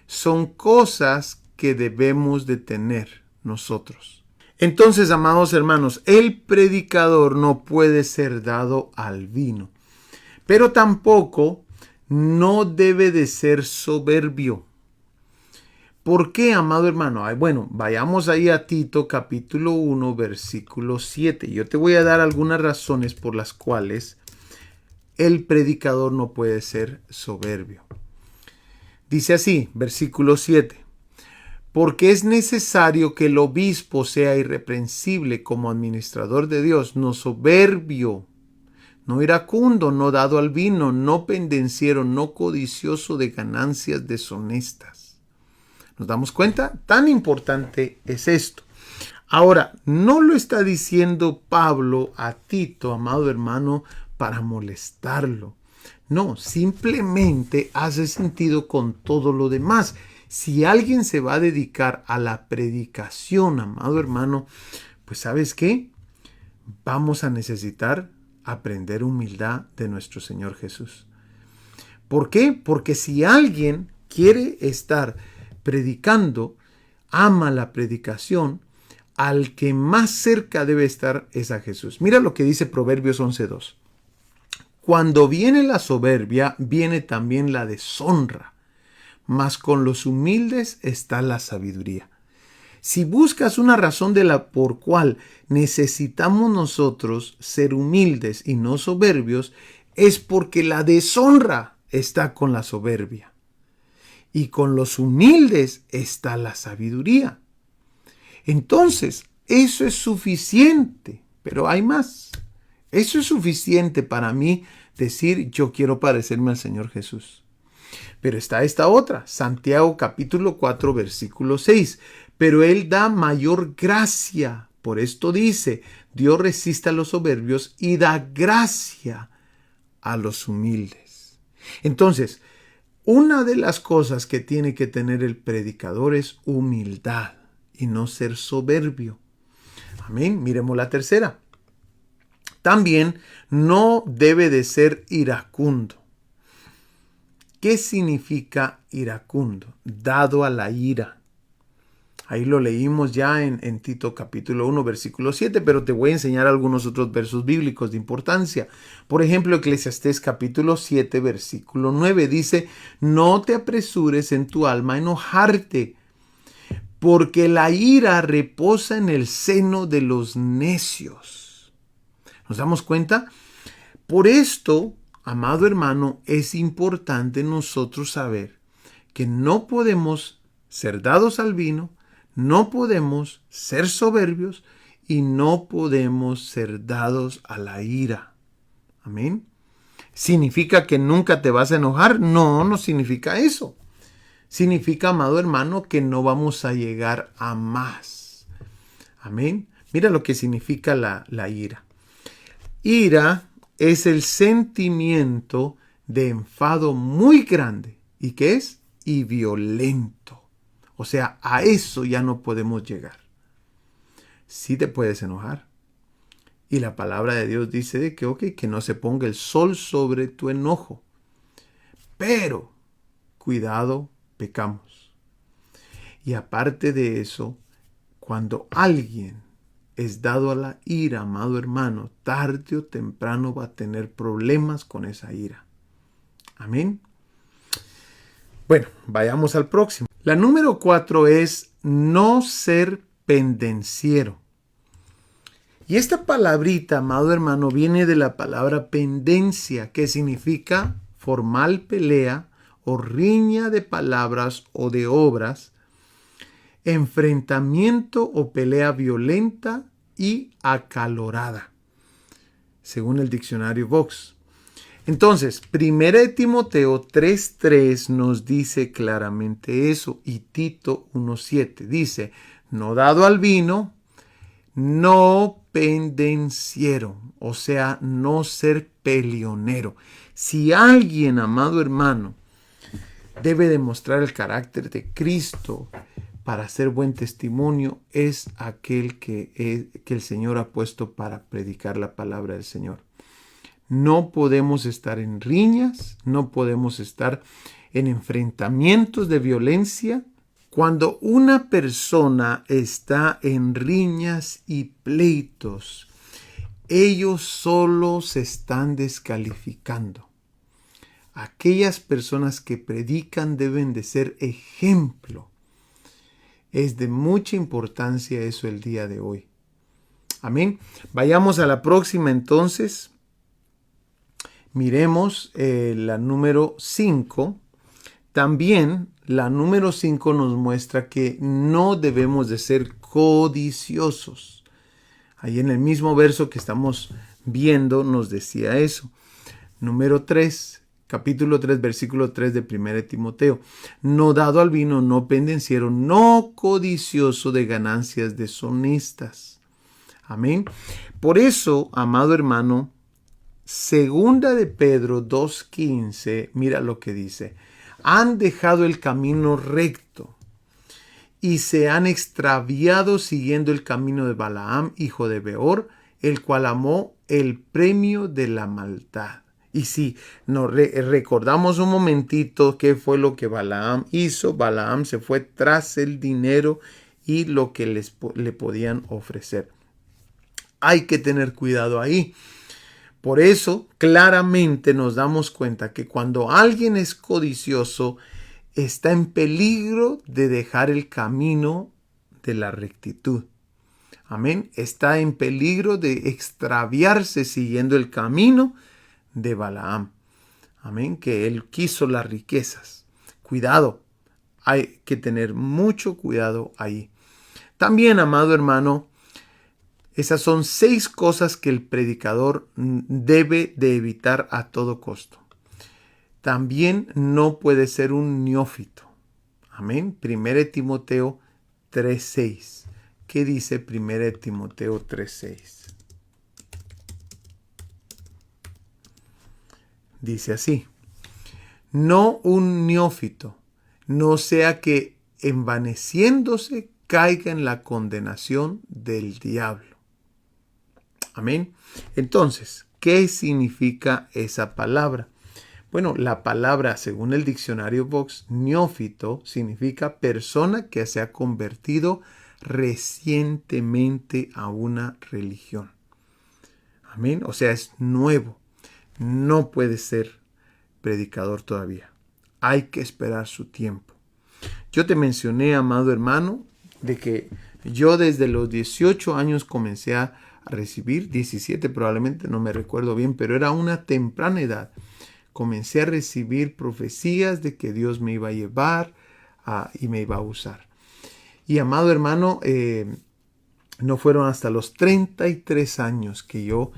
Son cosas que debemos de tener nosotros. Entonces, amados hermanos, el predicador no puede ser dado al vino, pero tampoco no debe de ser soberbio. ¿Por qué, amado hermano? Bueno, vayamos ahí a Tito capítulo 1, versículo 7. Yo te voy a dar algunas razones por las cuales el predicador no puede ser soberbio. Dice así, versículo 7. Porque es necesario que el obispo sea irreprensible como administrador de Dios, no soberbio, no iracundo, no dado al vino, no pendenciero, no codicioso de ganancias deshonestas. ¿Nos damos cuenta? Tan importante es esto. Ahora, no lo está diciendo Pablo a Tito, amado hermano, para molestarlo. No, simplemente hace sentido con todo lo demás. Si alguien se va a dedicar a la predicación, amado hermano, pues ¿sabes qué? Vamos a necesitar aprender humildad de nuestro Señor Jesús. ¿Por qué? Porque si alguien quiere estar predicando, ama la predicación, al que más cerca debe estar es a Jesús. Mira lo que dice Proverbios 11:2. Cuando viene la soberbia, viene también la deshonra, mas con los humildes está la sabiduría. Si buscas una razón por cual necesitamos nosotros ser humildes y no soberbios, es porque la deshonra está con la soberbia. Y con los humildes está la sabiduría. Entonces, eso es suficiente, pero hay más. Eso es suficiente para mí decir, yo quiero parecerme al Señor Jesús. Pero está esta otra, Santiago capítulo 4, versículo 6. Pero Él da mayor gracia. Por esto dice, Dios resiste a los soberbios y da gracia a los humildes. Entonces, una de las cosas que tiene que tener el predicador es humildad y no ser soberbio. Amén. Miremos la tercera. También no debe de ser iracundo. ¿Qué significa iracundo? Dado a la ira. Ahí lo leímos ya en Tito capítulo 1, versículo 7, pero te voy a enseñar algunos otros versos bíblicos de importancia. Por ejemplo, Eclesiastés capítulo 7, versículo 9 dice, no te apresures en tu alma a enojarte, porque la ira reposa en el seno de los necios. ¿Nos damos cuenta? Por esto, amado hermano, es importante nosotros saber que no podemos ser dados al vino, no podemos ser soberbios y no podemos ser dados a la ira. Amén. ¿Significa que nunca te vas a enojar? No, no significa eso. Significa, amado hermano, que no vamos a llegar a más. Amén. Mira lo que significa la ira. Ira es el sentimiento de enfado muy grande. ¿Y qué es? Y violento. O sea, a eso ya no podemos llegar. Sí te puedes enojar. Y la palabra de Dios dice de que no se ponga el sol sobre tu enojo. Pero, cuidado, pecamos. Y aparte de eso, cuando alguien es dado a la ira, amado hermano, tarde o temprano va a tener problemas con esa ira. Amén. Bueno, vayamos al próximo. La número 4 es no ser pendenciero. Y esta palabrita, amado hermano, viene de la palabra pendencia, que significa formal pelea o riña de palabras o de obras, enfrentamiento o pelea violenta y acalorada, según el diccionario Vox. Entonces, 1 Timoteo 3:3 nos dice claramente eso, y Tito 1:7 dice, no dado al vino, no pendenciero, o sea, no ser peleonero. Si alguien, amado hermano, debe demostrar el carácter de Cristo para hacer buen testimonio, es aquel que el Señor ha puesto para predicar la palabra del Señor. No podemos estar en riñas, no podemos estar en enfrentamientos de violencia. Cuando una persona está en riñas y pleitos, ellos solo se están descalificando. Aquellas personas que predican deben de ser ejemplo. Es de mucha importancia eso el día de hoy. Amén. Vayamos a la próxima entonces. Miremos la número 5. También la número 5 nos muestra que no debemos de ser codiciosos. Ahí en el mismo verso que estamos viendo nos decía eso. Número 3, capítulo 3, versículo 3 de 1 Timoteo. No dado al vino, no pendenciero, no codicioso de ganancias deshonestas. Amén. Por eso, amado hermano, segunda de Pedro 2:15, mira lo que dice. Han dejado el camino recto y se han extraviado siguiendo el camino de Balaam, hijo de Beor, el cual amó el premio de la maldad. Y si nos recordamos un momentito qué fue lo que Balaam hizo, Balaam se fue tras el dinero y lo que le podían ofrecer. Hay que tener cuidado ahí. Por eso, claramente nos damos cuenta que cuando alguien es codicioso, está en peligro de dejar el camino de la rectitud. Amén. Está en peligro de extraviarse siguiendo el camino de Balaam. Amén. Que él quiso las riquezas. Cuidado. Hay que tener mucho cuidado ahí. También, amado hermano, esas son 6 cosas que el predicador debe de evitar a todo costo. También no puede ser un neófito. Amén. 1 Timoteo 3:6. ¿Qué dice 1 Timoteo 3:6? Dice así. No un neófito, no sea que envaneciéndose caiga en la condenación del diablo. Amén. Entonces, ¿qué significa esa palabra? Bueno, la palabra, según el diccionario Vox, neófito significa persona que se ha convertido recientemente a una religión. Amén. O sea, es nuevo. No puede ser predicador todavía. Hay que esperar su tiempo. Yo te mencioné, amado hermano, de que yo desde los 18 años comencé a recibir, 17 probablemente, no me recuerdo bien, pero era una temprana edad. comencé a recibir profecías de que Dios me iba a llevar y me iba a usar. Y amado hermano, no fueron hasta los 33 años que yo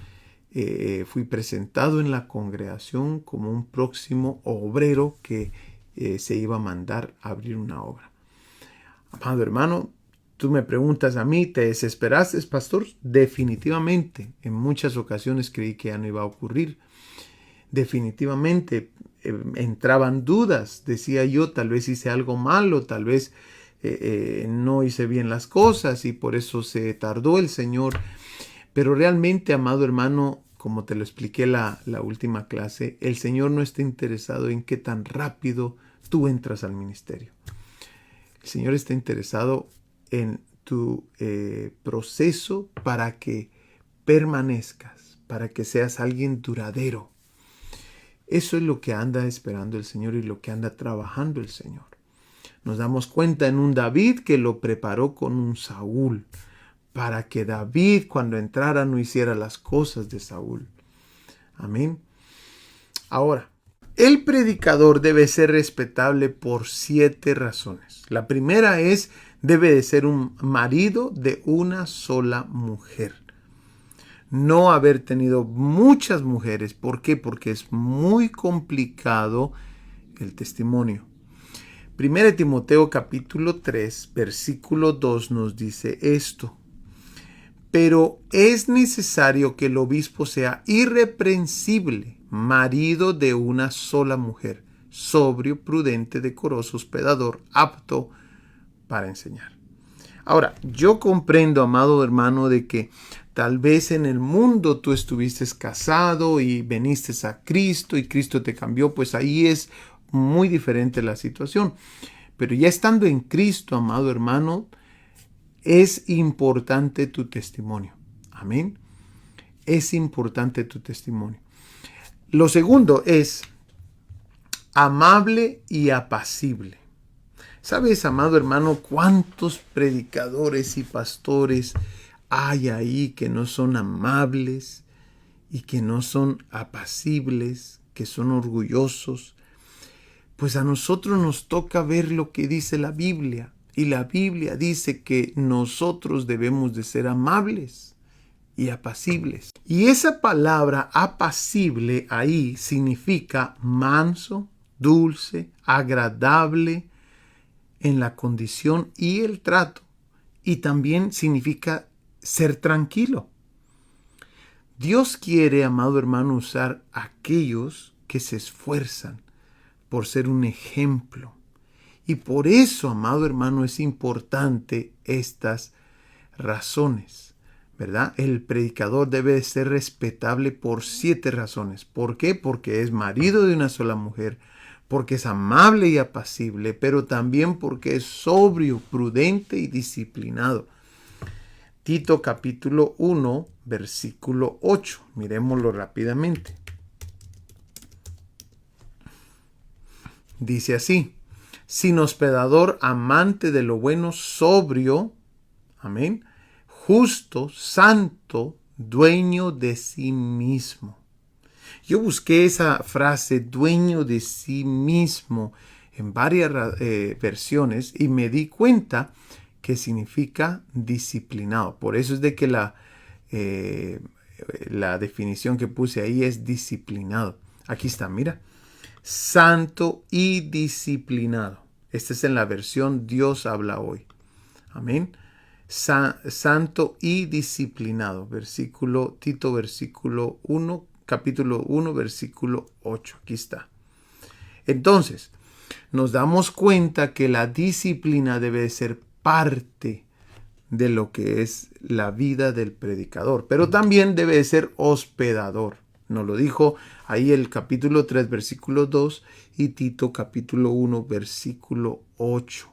fui presentado en la congregación como un próximo obrero que se iba a mandar a abrir una obra. Amado hermano, tú me preguntas a mí, ¿te desesperaste, pastor? Definitivamente, en muchas ocasiones creí que ya no iba a ocurrir. Definitivamente entraban dudas, decía yo, tal vez hice algo malo, tal vez no hice bien las cosas y por eso se tardó el Señor. Pero realmente, amado hermano, como te lo expliqué la última clase, el Señor no está interesado en qué tan rápido tú entras al ministerio. El Señor está interesado en tu proceso para que permanezcas, para que seas alguien duradero. Eso es lo que anda esperando el Señor y lo que anda trabajando el Señor. Nos damos cuenta en un David que lo preparó con un Saúl, para que David cuando entrara no hiciera las cosas de Saúl. Amén. Ahora, el predicador debe ser respetable por 7 razones. La primera es, debe de ser un marido de una sola mujer. No haber tenido muchas mujeres. ¿Por qué? Porque es muy complicado el testimonio. 1 Timoteo capítulo 3, versículo 2 nos dice esto. Pero es necesario que el obispo sea irreprensible, marido de una sola mujer, sobrio, prudente, decoroso, hospedador, apto para enseñar. Ahora, yo comprendo, amado hermano, de que tal vez en el mundo tú estuviste casado y viniste a Cristo y Cristo te cambió, pues ahí es muy diferente la situación. Pero ya estando en Cristo, amado hermano, es importante tu testimonio. Amén. Es importante tu testimonio. Lo segundo es amable y apacible. ¿Sabes, amado hermano, cuántos predicadores y pastores hay ahí que no son amables y que no son apacibles, que son orgullosos? Pues a nosotros nos toca ver lo que dice la Biblia. Y la Biblia dice que nosotros debemos de ser amables y apacibles. Y esa palabra apacible ahí significa manso, dulce, agradable en la condición y el trato. Y también significa ser tranquilo. Dios quiere, amado hermano, usar a aquellos que se esfuerzan por ser un ejemplo. Y por eso, amado hermano, es importante estas razones, ¿verdad? El predicador debe ser respetable por 7 razones. ¿Por qué? Porque es marido de una sola mujer, porque es amable y apacible, pero también porque es sobrio, prudente y disciplinado. Tito capítulo 1, versículo 8. Miremoslo rápidamente. Dice así: sin hospedador, amante de lo bueno, sobrio, amén, justo, santo, dueño de sí mismo. Yo busqué esa frase, dueño de sí mismo, en varias versiones y me di cuenta que significa disciplinado. Por eso es de que la definición que puse ahí es disciplinado. Aquí está, mira. Santo y disciplinado. Esta es en la versión Dios habla hoy. Amén. Santo y disciplinado. Tito versículo 1, capítulo 1, versículo 8. Aquí está. Entonces, nos damos cuenta que la disciplina debe ser parte de lo que es la vida del predicador, pero también debe ser hospedador. Nos lo dijo ahí el capítulo 3, versículo 2 y Tito capítulo 1, versículo 8.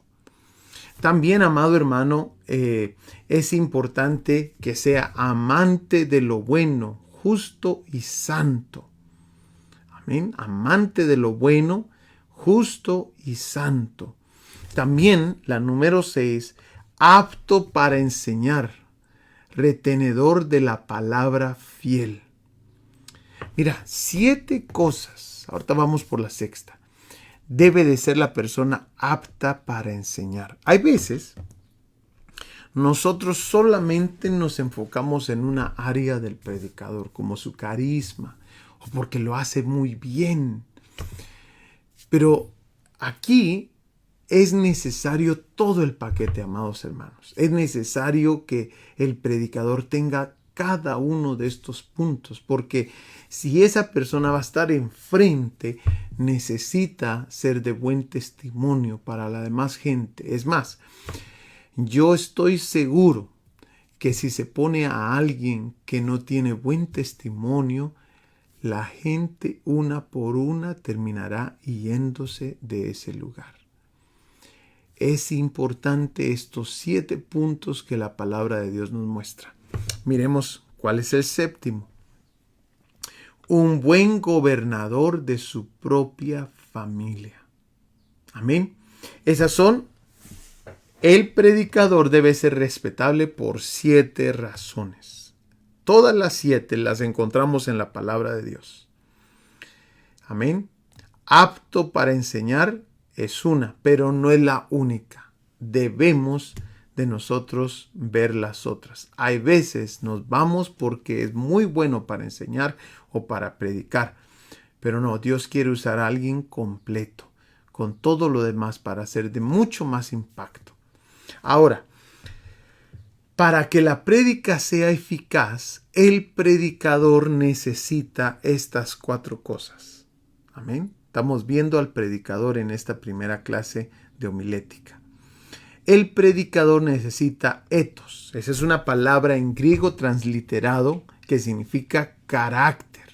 También, amado hermano, es importante que sea amante de lo bueno, justo y santo. Amén. Amante de lo bueno, justo y santo. También la número 6, apto para enseñar, retenedor de la palabra fiel. Mira, 7 cosas. Ahorita vamos por la sexta. Debe de ser la persona apta para enseñar. Hay veces nosotros solamente nos enfocamos en una área del predicador, como su carisma, o porque lo hace muy bien. Pero aquí es necesario todo el paquete, amados hermanos. Es necesario que el predicador tenga cada uno de estos puntos, porque si esa persona va a estar enfrente, necesita ser de buen testimonio para la demás gente. Es más, yo estoy seguro que si se pone a alguien que no tiene buen testimonio, la gente una por una terminará yéndose de ese lugar. Es importante estos 7 puntos que la palabra de Dios nos muestra. Miremos cuál es el séptimo. Un buen gobernador de su propia familia. Amén. Esas son, el predicador debe ser respetable por 7 razones. Todas las 7 las encontramos en la palabra de Dios. Amén. Apto para enseñar es una, pero no es la única. Debemos de nosotros ver las otras. Hay veces nos vamos porque es muy bueno para enseñar o para predicar, pero no, Dios quiere usar a alguien completo, con todo lo demás para hacer de mucho más impacto. Ahora, para que la prédica sea eficaz, el predicador necesita estas 4 cosas. Amén. Estamos viendo al predicador en esta primera clase de homilética. El predicador necesita ethos. Esa es una palabra en griego transliterado que significa carácter.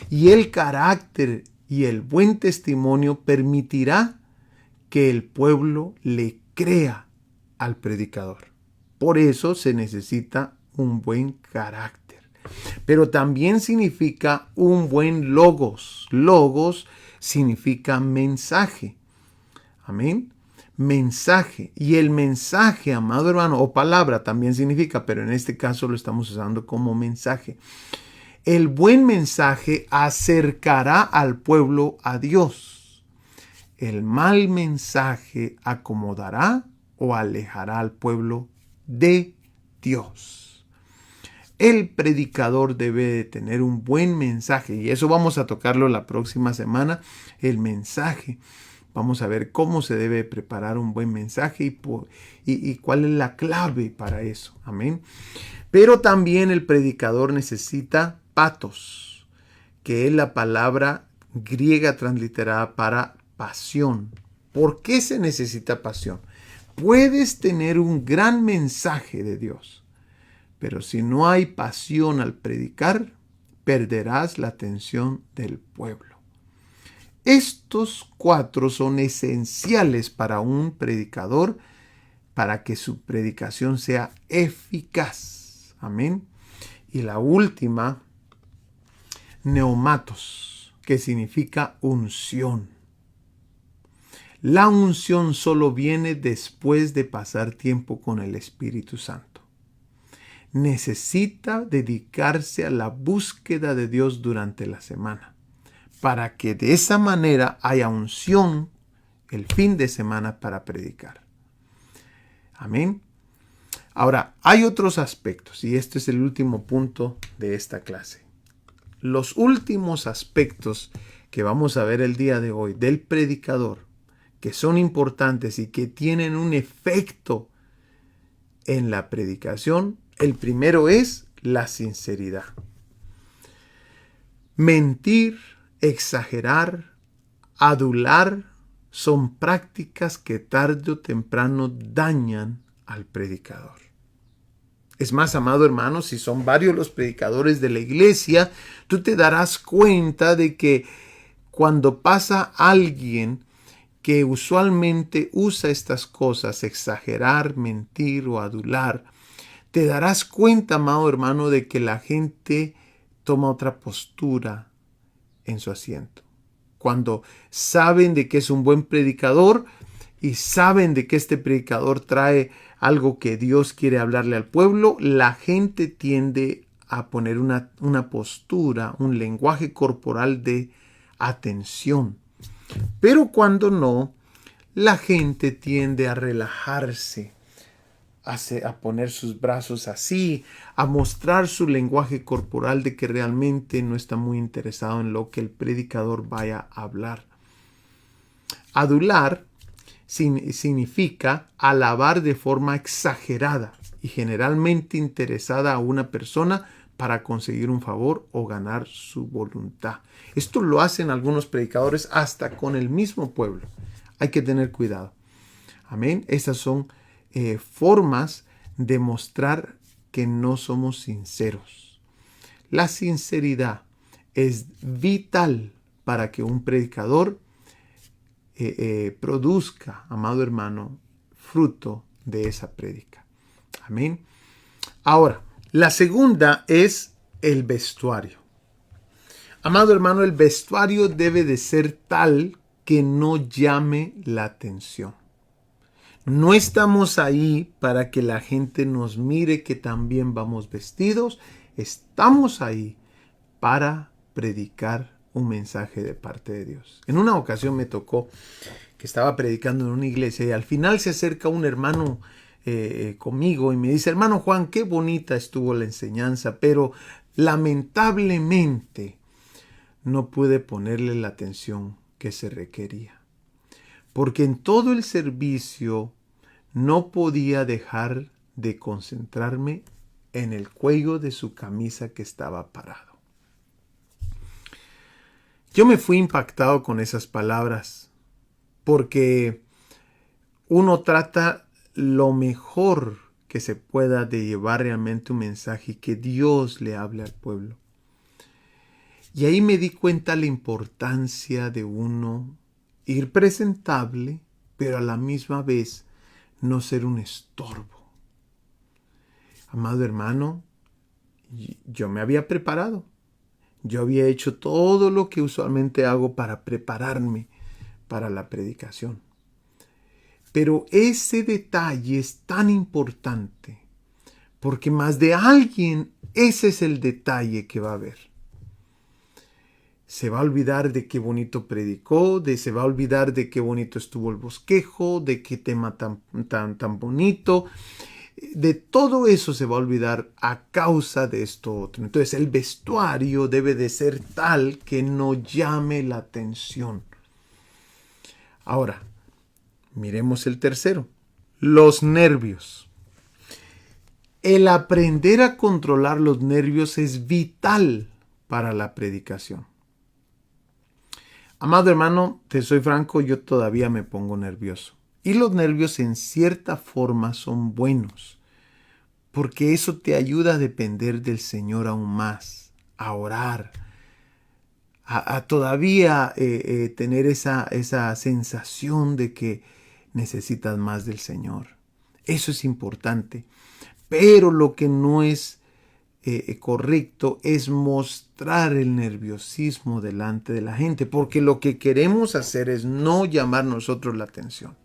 Y el carácter y el buen testimonio permitirá que el pueblo le crea al predicador. Por eso se necesita un buen carácter. Pero también significa un buen logos. Logos significa mensaje. Amén. Mensaje. Y el mensaje, amado hermano, o palabra también significa, pero en este caso lo estamos usando como mensaje. El buen mensaje acercará al pueblo a Dios. El mal mensaje acomodará o alejará al pueblo de Dios. El predicador debe de tener un buen mensaje, y eso vamos a tocarlo la próxima semana, el mensaje. Vamos a ver cómo se debe preparar un buen mensaje y cuál es la clave para eso. Amén. Pero también el predicador necesita patos, que es la palabra griega transliterada para pasión. ¿Por qué se necesita pasión? Puedes tener un gran mensaje de Dios, pero si no hay pasión al predicar, perderás la atención del pueblo. Estos 4 son esenciales para un predicador para que su predicación sea eficaz. Amén. Y la última, neumatos, que significa unción. La unción solo viene después de pasar tiempo con el Espíritu Santo. Necesita dedicarse a la búsqueda de Dios durante la semana, para que de esa manera haya unción el fin de semana para predicar. Amén. Ahora, hay otros aspectos, y este es el último punto de esta clase. Los últimos aspectos que vamos a ver el día de hoy del predicador, que son importantes y que tienen un efecto en la predicación, el primero es la sinceridad. Mentir, exagerar, adular son prácticas que tarde o temprano dañan al predicador. Es más, amado hermano, si son varios los predicadores de la iglesia, tú te darás cuenta de que cuando pasa alguien que usualmente usa estas cosas, exagerar, mentir o adular, te darás cuenta, amado hermano, de que la gente toma otra postura en su asiento. Cuando saben de que es un buen predicador y saben de que este predicador trae algo que Dios quiere hablarle al pueblo, la gente tiende a poner una postura, un lenguaje corporal de atención. Pero cuando no, la gente tiende a relajarse, a poner sus brazos así, a mostrar su lenguaje corporal de que realmente no está muy interesado en lo que el predicador vaya a hablar. Adular significa alabar de forma exagerada y generalmente interesada a una persona para conseguir un favor o ganar su voluntad. Esto lo hacen algunos predicadores hasta con el mismo pueblo. Hay que tener cuidado. Amén. Estas son formas de mostrar que no somos sinceros. La sinceridad es vital para que un predicador produzca, amado hermano, fruto de esa prédica. Amén. Ahora, la segunda es el vestuario. Amado hermano, el vestuario debe de ser tal que no llame la atención. No estamos ahí para que la gente nos mire que también vamos vestidos. Estamos ahí para predicar un mensaje de parte de Dios. En una ocasión me tocó que estaba predicando en una iglesia y al final se acerca un hermano conmigo y me dice: hermano Juan, qué bonita estuvo la enseñanza, pero lamentablemente no pude ponerle la atención que se requería, porque en todo el servicio no podía dejar de concentrarme en el cuello de su camisa que estaba parado. Yo me fui impactado con esas palabras, porque uno trata lo mejor que se pueda de llevar realmente un mensaje y que Dios le hable al pueblo. Y ahí me di cuenta la importancia de uno ir presentable, pero a la misma vez no ser un estorbo. Amado hermano, yo me había preparado. Yo había hecho todo lo que usualmente hago para prepararme para la predicación. Pero ese detalle es tan importante porque más de alguien ese es el detalle que va a ver. Se va a olvidar de qué bonito predicó, se va a olvidar de qué bonito estuvo el bosquejo, de qué tema tan bonito. De todo eso se va a olvidar a causa de esto otro. Entonces el vestuario debe de ser tal que no llame la atención. Ahora, miremos el tercero. Los nervios. El aprender a controlar los nervios es vital para la predicación. Amado hermano, te soy franco, yo todavía me pongo nervioso. Y los nervios en cierta forma son buenos, porque eso te ayuda a depender del Señor aún más, a orar, a todavía tener esa sensación de que necesitas más del Señor. Eso es importante. Pero lo que no es correcto es mostrar el nerviosismo delante de la gente, porque lo que queremos hacer es no llamar nosotros la atención.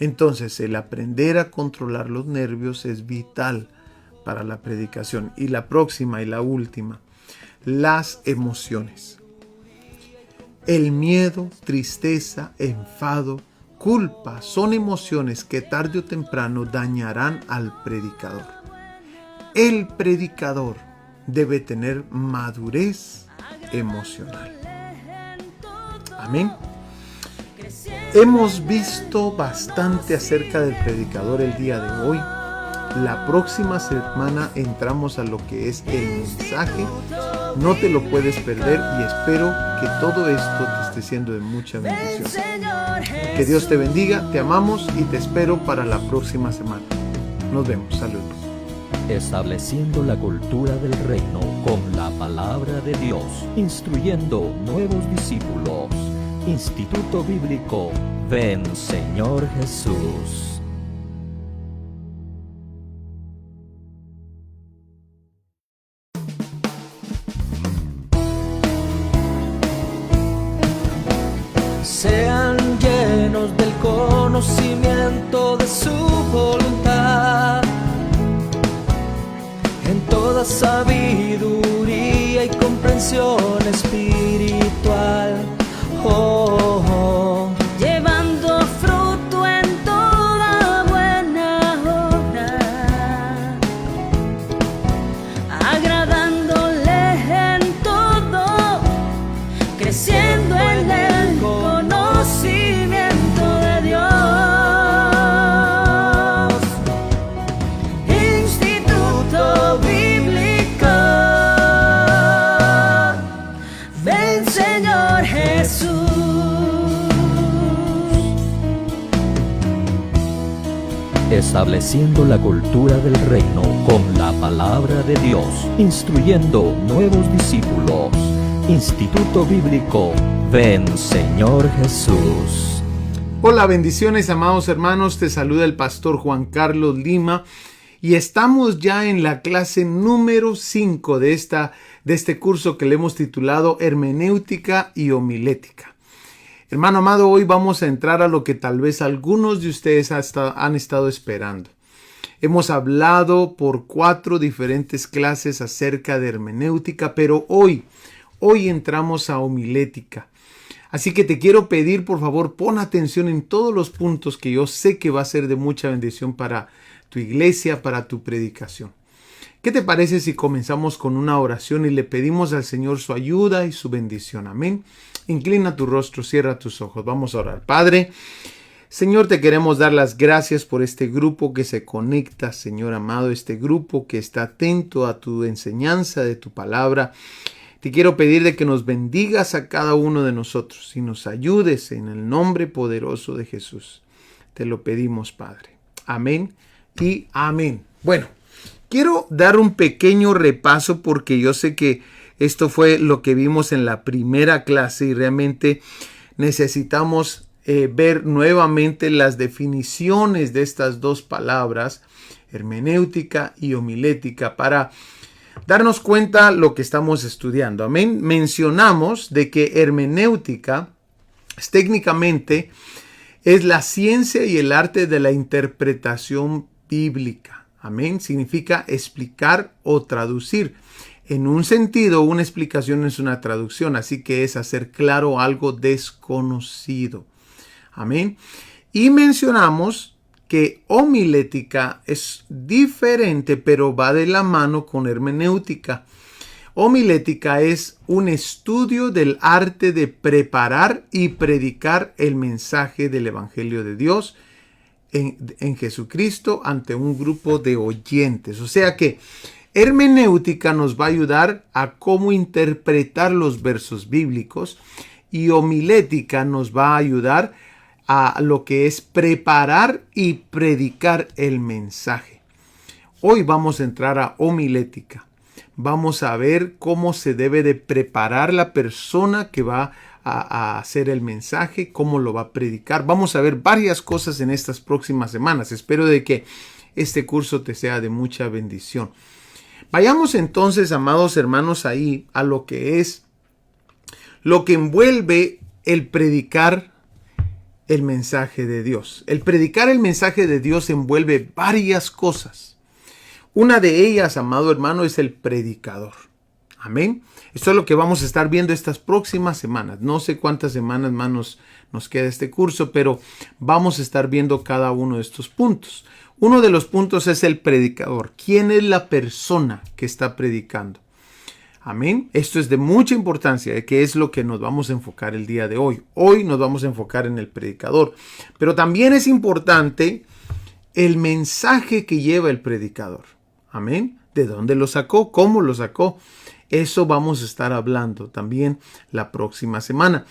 Entonces, el aprender a controlar los nervios es vital para la predicación. Y la próxima y la última, las emociones. El miedo, tristeza, enfado, culpa son emociones que tarde o temprano dañarán al predicador. El predicador debe tener madurez emocional. Amén. Hemos visto bastante acerca del predicador el día de hoy. La próxima semana entramos a lo que es el mensaje. No te lo puedes perder y espero que todo esto te esté siendo de mucha bendición. Que Dios te bendiga, te amamos y te espero para la próxima semana. Nos vemos, saludos. Estableciendo la cultura del reino con la palabra de Dios, instruyendo nuevos discípulos. Instituto Bíblico Ven Señor Jesús. Sean llenos del conocimiento de su voluntad en todas sabiduría y comprensión espiritual. Oh, oh. llevando fruto en toda buena obra, agradándole en todo, creciendo en el conocimiento de Dios. Instituto Bíblico, ven Señor Jesús. Estableciendo la cultura del reino con la palabra de Dios, instruyendo nuevos discípulos. Instituto Bíblico, ven Señor Jesús. Hola, bendiciones, amados hermanos. Te saluda el pastor Juan Carlos Lima y estamos ya en la clase número 5 de este curso que le hemos titulado Hermenéutica y Homilética. Hermano amado, hoy vamos a entrar a lo que tal vez algunos de ustedes han estado esperando. Hemos hablado por 4 diferentes clases acerca de hermenéutica, pero hoy entramos a homilética. Así que te quiero pedir, por favor, pon atención en todos los puntos que yo sé que va a ser de mucha bendición para tu iglesia, para tu predicación. ¿Qué te parece si comenzamos con una oración y le pedimos al Señor su ayuda y su bendición? Amén. Inclina tu rostro, cierra tus ojos. Vamos a orar. Padre, Señor, te queremos dar las gracias por este grupo que se conecta, Señor amado, este grupo que está atento a tu enseñanza de tu palabra. Te quiero pedir de que nos bendigas a cada uno de nosotros y nos ayudes en el nombre poderoso de Jesús. Te lo pedimos, Padre. Amén y amén. Bueno, quiero dar un pequeño repaso porque yo sé que esto fue lo que vimos en la primera clase y realmente necesitamos ver nuevamente las definiciones de estas dos palabras, hermenéutica y homilética, para darnos cuenta lo que estamos estudiando. Amén. Mencionamos de que hermenéutica técnicamente es la ciencia y el arte de la interpretación bíblica. Amén. Significa explicar o traducir. En un sentido, una explicación es una traducción, así que es hacer claro algo desconocido. Amén. Y mencionamos que homilética es diferente, pero va de la mano con hermenéutica. Homilética es un estudio del arte de preparar y predicar el mensaje del Evangelio de Dios en Jesucristo ante un grupo de oyentes. O sea que hermenéutica nos va a ayudar a cómo interpretar los versos bíblicos y homilética nos va a ayudar a lo que es preparar y predicar el mensaje. Hoy vamos a entrar a homilética. Vamos a ver cómo se debe de preparar la persona que va a hacer el mensaje, cómo lo va a predicar. Vamos a ver varias cosas en estas próximas semanas. Espero de que este curso te sea de mucha bendición. Vayamos entonces, amados hermanos, ahí a lo que es lo que envuelve el predicar el mensaje de Dios. El predicar el mensaje de Dios envuelve varias cosas. Una de ellas, amado hermano, es el predicador. Amén. Esto es lo que vamos a estar viendo estas próximas semanas. No sé cuántas semanas más nos queda este curso, pero vamos a estar viendo cada uno de estos puntos. Uno de los puntos es el predicador. ¿Quién es la persona que está predicando? Amén. Esto es de mucha importancia, que es lo que nos vamos a enfocar el día de hoy. Hoy nos vamos a enfocar en el predicador. Pero también es importante el mensaje que lleva el predicador. Amén. ¿De dónde lo sacó? ¿Cómo lo sacó? Eso vamos a estar hablando también la próxima semana.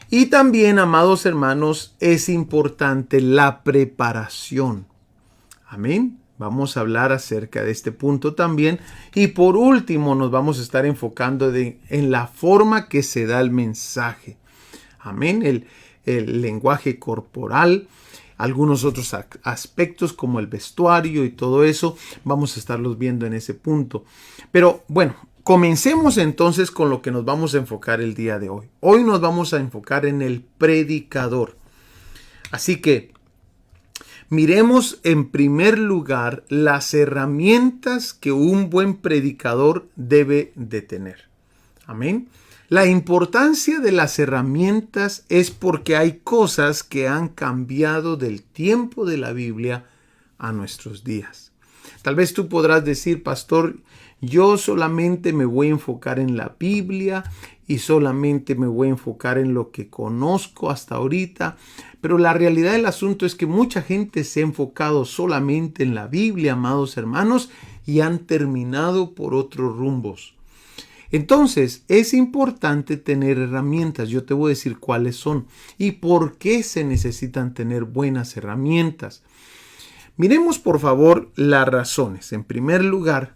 Y también, amados hermanos, es importante la preparación. Amén. Vamos a hablar acerca de este punto también. Y por último, nos vamos a estar enfocando en la forma que se da el mensaje. Amén. El lenguaje corporal, algunos otros aspectos como el vestuario y todo eso, vamos a estarlos viendo en ese punto. Pero bueno, comencemos entonces con lo que nos vamos a enfocar el día de hoy. Hoy nos vamos a enfocar en el predicador. Así que Miremos en primer lugar las herramientas que un buen predicador debe de tener. Amén. La importancia de las herramientas es porque hay cosas que han cambiado del tiempo de la Biblia a nuestros días. Tal vez tú podrás decir, pastor, yo solamente me voy a enfocar en la Biblia y solamente me voy a enfocar en lo que conozco hasta ahorita. Pero la realidad del asunto es que mucha gente se ha enfocado solamente en la Biblia, amados hermanos, y han terminado por otros rumbos. Entonces, es importante tener herramientas. Yo te voy a decir cuáles son y por qué se necesitan tener buenas herramientas. Miremos, por favor, las razones. En primer lugar,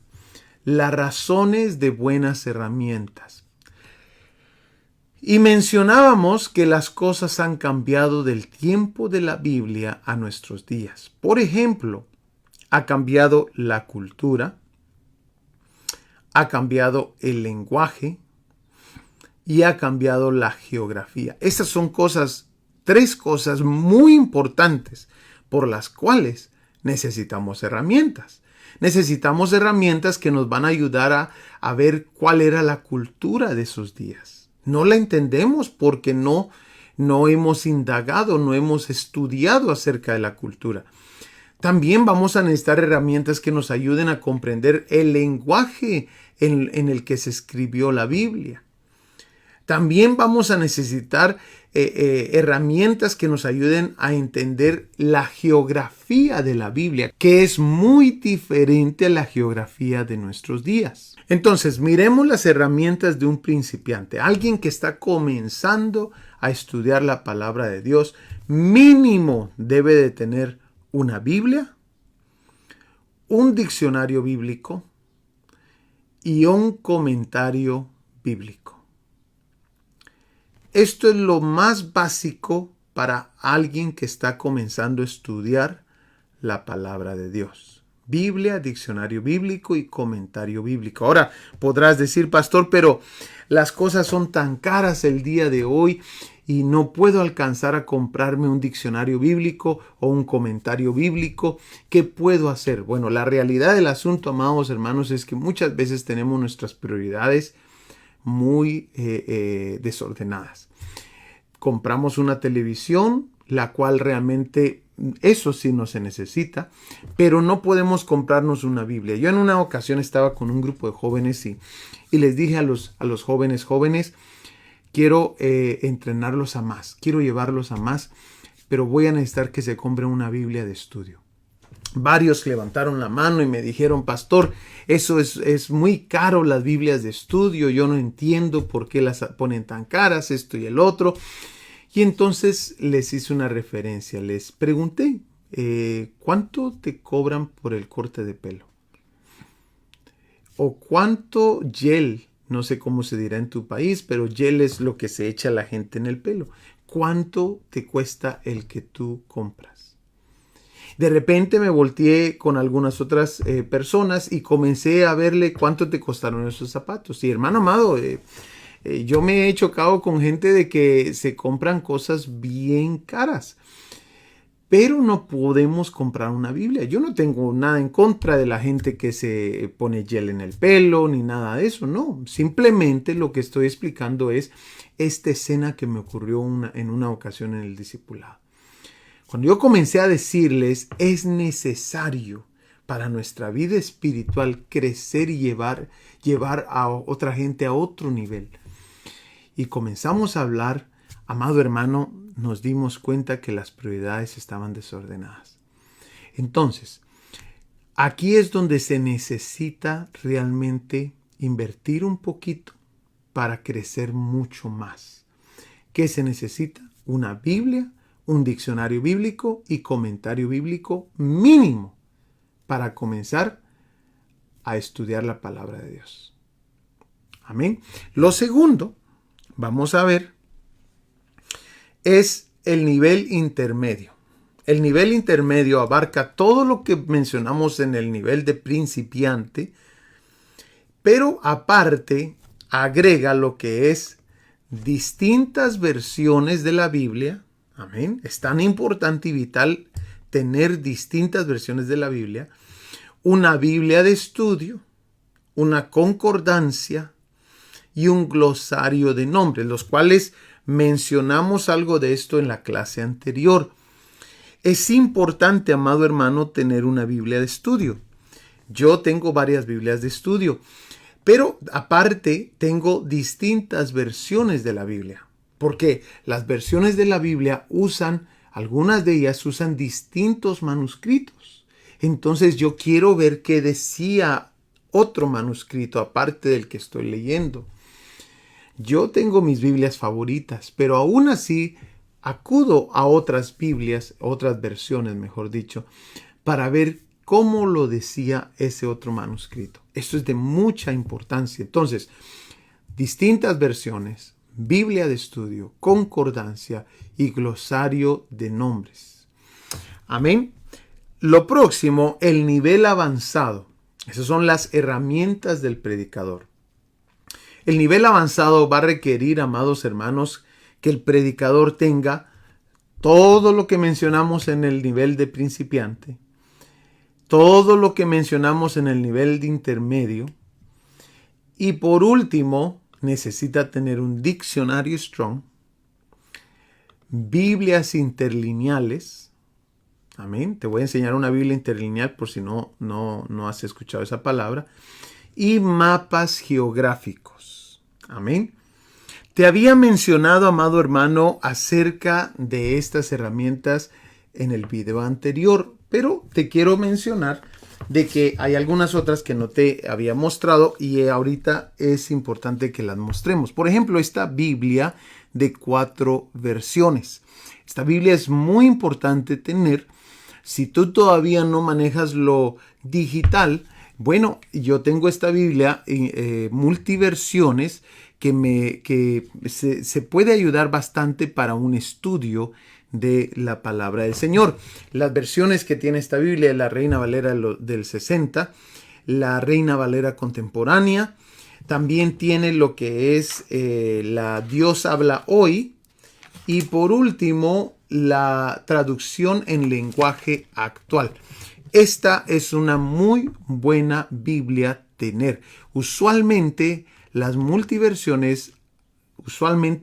las razones de buenas herramientas. Y mencionábamos que las cosas han cambiado del tiempo de la Biblia a nuestros días. Por ejemplo, ha cambiado la cultura, ha cambiado el lenguaje y ha cambiado la geografía. Estas son tres cosas muy importantes por las cuales necesitamos herramientas. Necesitamos herramientas que nos van a ayudar a ver cuál era la cultura de esos días. No la entendemos porque no hemos indagado, no hemos estudiado acerca de la cultura. También vamos a necesitar herramientas que nos ayuden a comprender el lenguaje en el que se escribió la Biblia. También vamos a necesitar herramientas que nos ayuden a entender la geografía de la Biblia, que es muy diferente a la geografía de nuestros días. Entonces, miremos las herramientas de un principiante, alguien que está comenzando a estudiar la palabra de Dios. Mínimo debe de tener una Biblia, un diccionario bíblico y un comentario bíblico. Esto es lo más básico para alguien que está comenzando a estudiar la palabra de Dios. Biblia, diccionario bíblico y comentario bíblico. Ahora podrás decir, pastor, pero las cosas son tan caras el día de hoy y no puedo alcanzar a comprarme un diccionario bíblico o un comentario bíblico. ¿Qué puedo hacer? Bueno, la realidad del asunto, amados hermanos, es que muchas veces tenemos nuestras prioridades muy desordenadas. Compramos una televisión, la cual realmente, eso sí no se necesita, pero no podemos comprarnos una Biblia. Yo en una ocasión estaba con un grupo de jóvenes y les dije a los jóvenes, quiero entrenarlos a más, quiero llevarlos a más, pero voy a necesitar que se compren una Biblia de estudio. Varios levantaron la mano y me dijeron, pastor, eso es muy caro, las Biblias de estudio, yo no entiendo por qué las ponen tan caras, esto y el otro. Y entonces les hice una referencia, les pregunté, ¿cuánto te cobran por el corte de pelo? ¿O cuánto gel? No sé cómo se dirá en tu país, pero gel es lo que se echa a la gente en el pelo. ¿Cuánto te cuesta el que tú compras? De repente me volteé con algunas otras personas y comencé a verle cuánto te costaron esos zapatos. Y hermano amado, yo me he chocado con gente de que se compran cosas bien caras. Pero no podemos comprar una Biblia. Yo no tengo nada en contra de la gente que se pone gel en el pelo ni nada de eso. No, simplemente lo que estoy explicando es esta escena que me ocurrió en una ocasión en el discipulado. Cuando yo comencé a decirles, es necesario para nuestra vida espiritual crecer y llevar a otra gente a otro nivel. Y comenzamos a hablar, amado hermano, nos dimos cuenta que las prioridades estaban desordenadas. Entonces, aquí es donde se necesita realmente invertir un poquito para crecer mucho más. ¿Qué se necesita? Una Biblia, un diccionario bíblico y comentario bíblico mínimo para comenzar a estudiar la palabra de Dios. Amén. Lo segundo, vamos a ver, es el nivel intermedio. El nivel intermedio abarca todo lo que mencionamos en el nivel de principiante, pero aparte agrega lo que es distintas versiones de la Biblia. Amén. Es tan importante y vital tener distintas versiones de la Biblia, una Biblia de estudio, una concordancia y un glosario de nombres, los cuales mencionamos algo de esto en la clase anterior. Es importante, amado hermano, tener una Biblia de estudio. Yo tengo varias Biblias de estudio, pero aparte tengo distintas versiones de la Biblia, porque las versiones de la Biblia algunas de ellas usan distintos manuscritos. Entonces yo quiero ver qué decía otro manuscrito aparte del que estoy leyendo. Yo tengo mis Biblias favoritas, pero aún así acudo a otras Biblias, otras versiones, mejor dicho, para ver cómo lo decía ese otro manuscrito. Esto es de mucha importancia. Entonces, distintas versiones, Biblia de estudio, concordancia y glosario de nombres. Amén. Lo próximo, el nivel avanzado. Esas son las herramientas del predicador. El nivel avanzado va a requerir, amados hermanos, que el predicador tenga todo lo que mencionamos en el nivel de principiante, todo lo que mencionamos en el nivel de intermedio, y por último, necesita tener un diccionario Strong, Biblias interlineales. Amén. Te voy a enseñar una Biblia interlineal por si no has escuchado esa palabra. Y mapas geográficos. Amén. Te había mencionado, amado hermano, acerca de estas herramientas en el video anterior, pero te quiero mencionar de que hay algunas otras que no te había mostrado y ahorita es importante que las mostremos. Por ejemplo, esta Biblia de 4 versiones. Esta Biblia es muy importante tener. Si tú todavía no manejas lo digital, bueno, yo tengo esta Biblia multiversiones que se puede ayudar bastante para un estudio de la palabra del Señor. Las versiones que tiene esta Biblia, la Reina Valera del 60, la Reina Valera contemporánea, también tiene lo que es la Dios habla hoy, y por último la traducción en lenguaje actual. Esta es una muy buena Biblia tener. Usualmente las multiversiones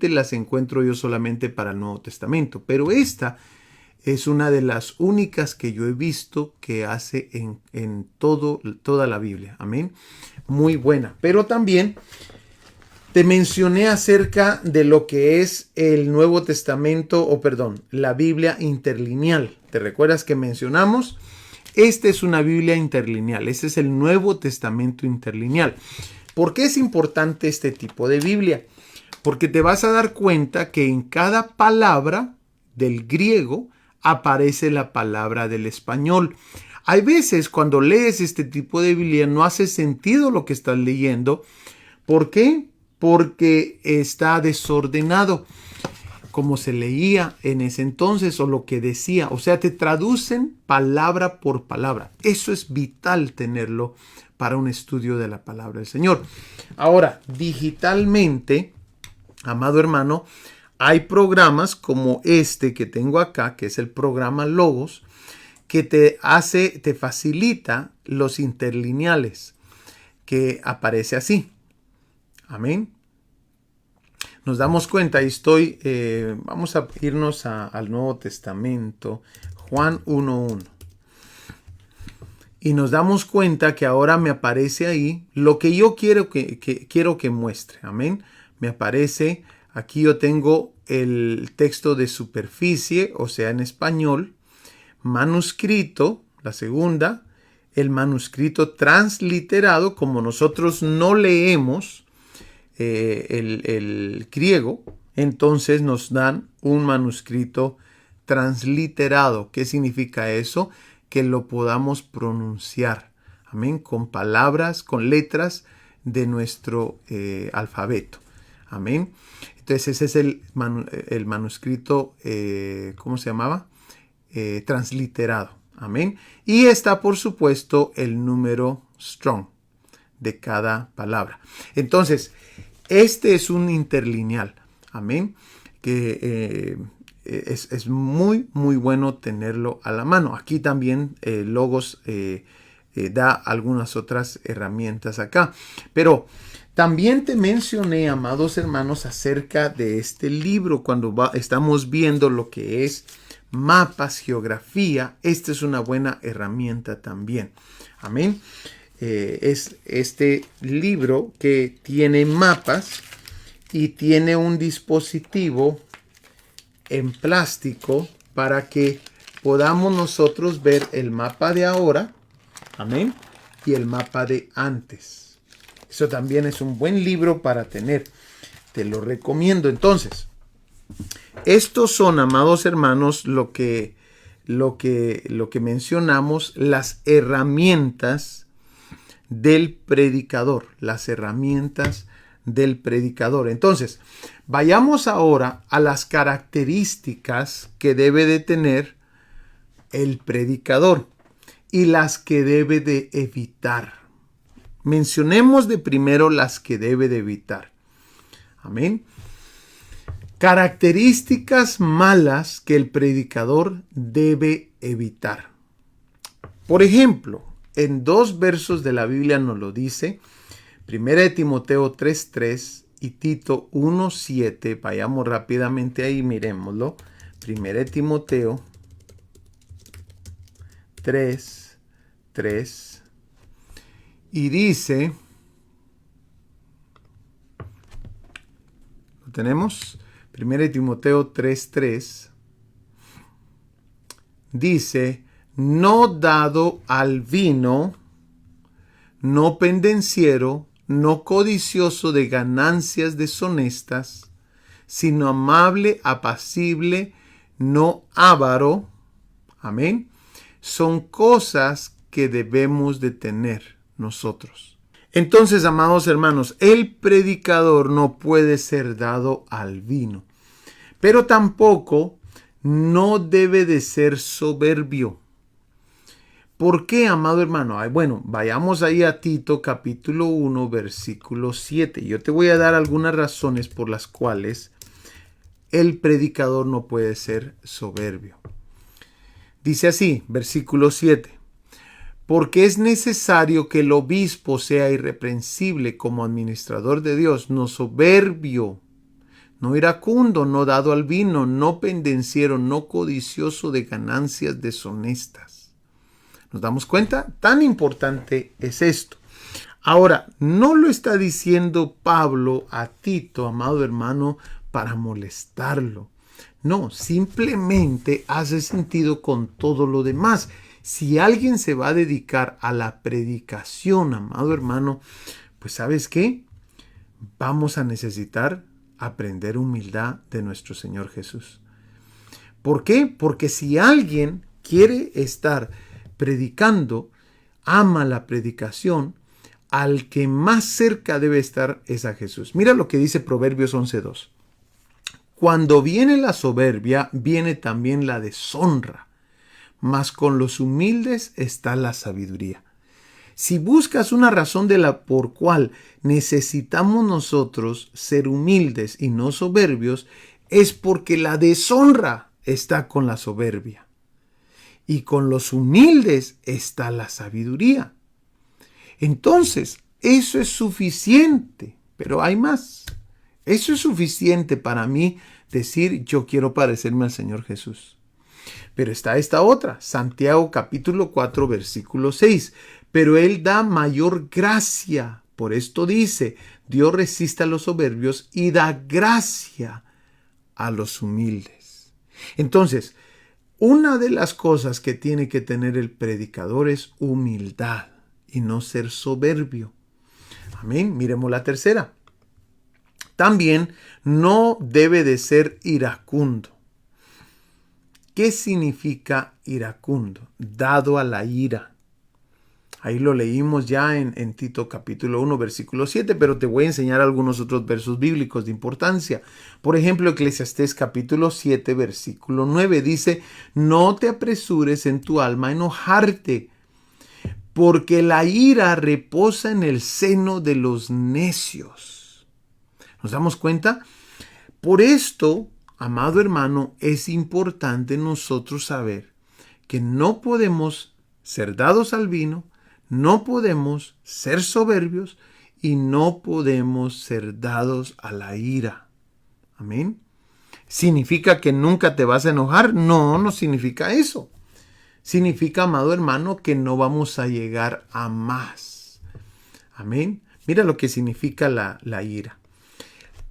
las encuentro yo solamente para el Nuevo Testamento, pero esta es una de las únicas que yo he visto que hace en toda la Biblia. Amén. Muy buena. Pero también te mencioné acerca de lo que es el Nuevo Testamento, la Biblia interlineal. ¿Te recuerdas que mencionamos? Esta es una Biblia interlineal. Este es el Nuevo Testamento interlineal. ¿Por qué es importante este tipo de Biblia? Porque te vas a dar cuenta que en cada palabra del griego aparece la palabra del español. Hay veces cuando lees este tipo de Biblia no hace sentido lo que estás leyendo. ¿Por qué? Porque está desordenado, como se leía en ese entonces o lo que decía. O sea, te traducen palabra por palabra. Eso es vital tenerlo para un estudio de la palabra del Señor. Ahora, digitalmente, amado hermano, hay programas como este que tengo acá, que es el programa Logos, que te facilita los interlineales, que aparece así. Amén. Nos damos cuenta, vamos a irnos al Nuevo Testamento, Juan 1:1. Y nos damos cuenta que ahora me aparece ahí lo que yo quiero que muestre. Amén. Me aparece, aquí yo tengo el texto de superficie, o sea, en español, manuscrito, la segunda, el manuscrito transliterado, como nosotros no leemos el griego, entonces nos dan un manuscrito transliterado. ¿Qué significa eso? Que lo podamos pronunciar, amén, con palabras, con letras de nuestro alfabeto, amén. Entonces ese es el manuscrito, ¿cómo se llamaba? Transliterado, amén. Y está, por supuesto, el número Strong de cada palabra. Entonces, este es un interlineal, amén, que es muy, muy bueno tenerlo a la mano. Aquí también Logos da algunas otras herramientas acá. Pero también te mencioné, amados hermanos, acerca de este libro cuando estamos viendo lo que es mapas, geografía. Esta es una buena herramienta también. Amén. Es este libro que tiene mapas y tiene un dispositivo en plástico para que podamos nosotros ver el mapa de ahora, amén, y el mapa de antes. Eso también es un buen libro para tener. Te lo recomiendo. Entonces, estos son, amados hermanos, lo que mencionamos, las herramientas del predicador. Las herramientas del predicador. Entonces, vayamos ahora a las características que debe de tener el predicador y las que debe de evitar. Mencionemos de primero las que debe de evitar. Amén. Características malas que el predicador debe evitar. Por ejemplo, en 2 versos de la Biblia nos lo dice. 1 Timoteo 3:3 y Tito 1:7. Vayamos rápidamente ahí, miremoslo. 1 Timoteo 3:3. Y dice, ¿lo tenemos? 1 Timoteo 3:3. Dice, no dado al vino, no pendenciero, no codicioso de ganancias deshonestas, sino amable, apacible, no avaro. Amén. Son cosas que debemos de tener nosotros. Entonces, amados hermanos, el predicador no puede ser dado al vino, pero tampoco no debe de ser soberbio. ¿Por qué, amado hermano? Bueno, vayamos ahí a Tito capítulo 1, versículo 7. Yo te voy a dar algunas razones por las cuales el predicador no puede ser soberbio. Dice así, versículo 7. Porque es necesario que el obispo sea irreprensible como administrador de Dios, no soberbio, no iracundo, no dado al vino, no pendenciero, no codicioso de ganancias deshonestas. ¿Nos damos cuenta? Tan importante es esto. Ahora, no lo está diciendo Pablo a Tito, amado hermano, para molestarlo. No, simplemente hace sentido con todo lo demás. Si alguien se va a dedicar a la predicación, amado hermano, pues ¿sabes qué? Vamos a necesitar aprender humildad de nuestro Señor Jesús. ¿Por qué? Porque si alguien quiere estar predicando, ama la predicación, al que más cerca debe estar es a Jesús. Mira lo que dice Proverbios 11:2. Cuando viene la soberbia, viene también la deshonra, mas con los humildes está la sabiduría. Si buscas una razón por cual necesitamos nosotros ser humildes y no soberbios, es porque la deshonra está con la soberbia. Y con los humildes está la sabiduría. Entonces, eso es suficiente, pero hay más. Eso es suficiente para mí decir, yo quiero parecerme al Señor Jesús. Pero está esta otra, Santiago capítulo 4, versículo 6. Pero Él da mayor gracia. Por esto dice, Dios resiste a los soberbios y da gracia a los humildes. Entonces, una de las cosas que tiene que tener el predicador es humildad y no ser soberbio. Amén. Miremos la tercera. También no debe de ser iracundo. ¿Qué significa iracundo? Dado a la ira. Ahí lo leímos ya en Tito capítulo 1, versículo 7, pero te voy a enseñar algunos otros versos bíblicos de importancia. Por ejemplo, Eclesiastés capítulo 7, versículo 9 dice, no te apresures en tu alma a enojarte, porque la ira reposa en el seno de los necios. ¿Nos damos cuenta? Por esto, amado hermano, es importante nosotros saber que no podemos ser dados al vino, no podemos ser soberbios y no podemos ser dados a la ira. Amén. ¿Significa que nunca te vas a enojar? No, no significa eso. Significa, amado hermano, que no vamos a llegar a más. Amén. Mira lo que significa la ira.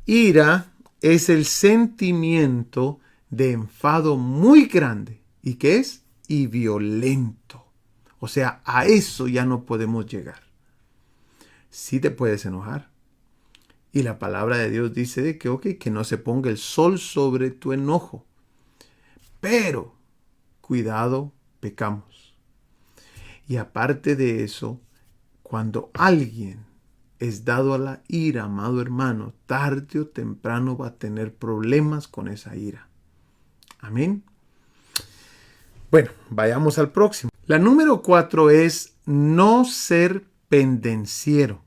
Ira es el sentimiento de enfado muy grande. ¿Y qué es? Y violento. O sea, a eso ya no podemos llegar. Sí te puedes enojar. Y la palabra de Dios dice de que no se ponga el sol sobre tu enojo. Pero, cuidado, pecamos. Y aparte de eso, cuando alguien es dado a la ira, amado hermano, tarde o temprano va a tener problemas con esa ira. Amén. Bueno, vayamos al próximo. La número 4 es no ser pendenciero.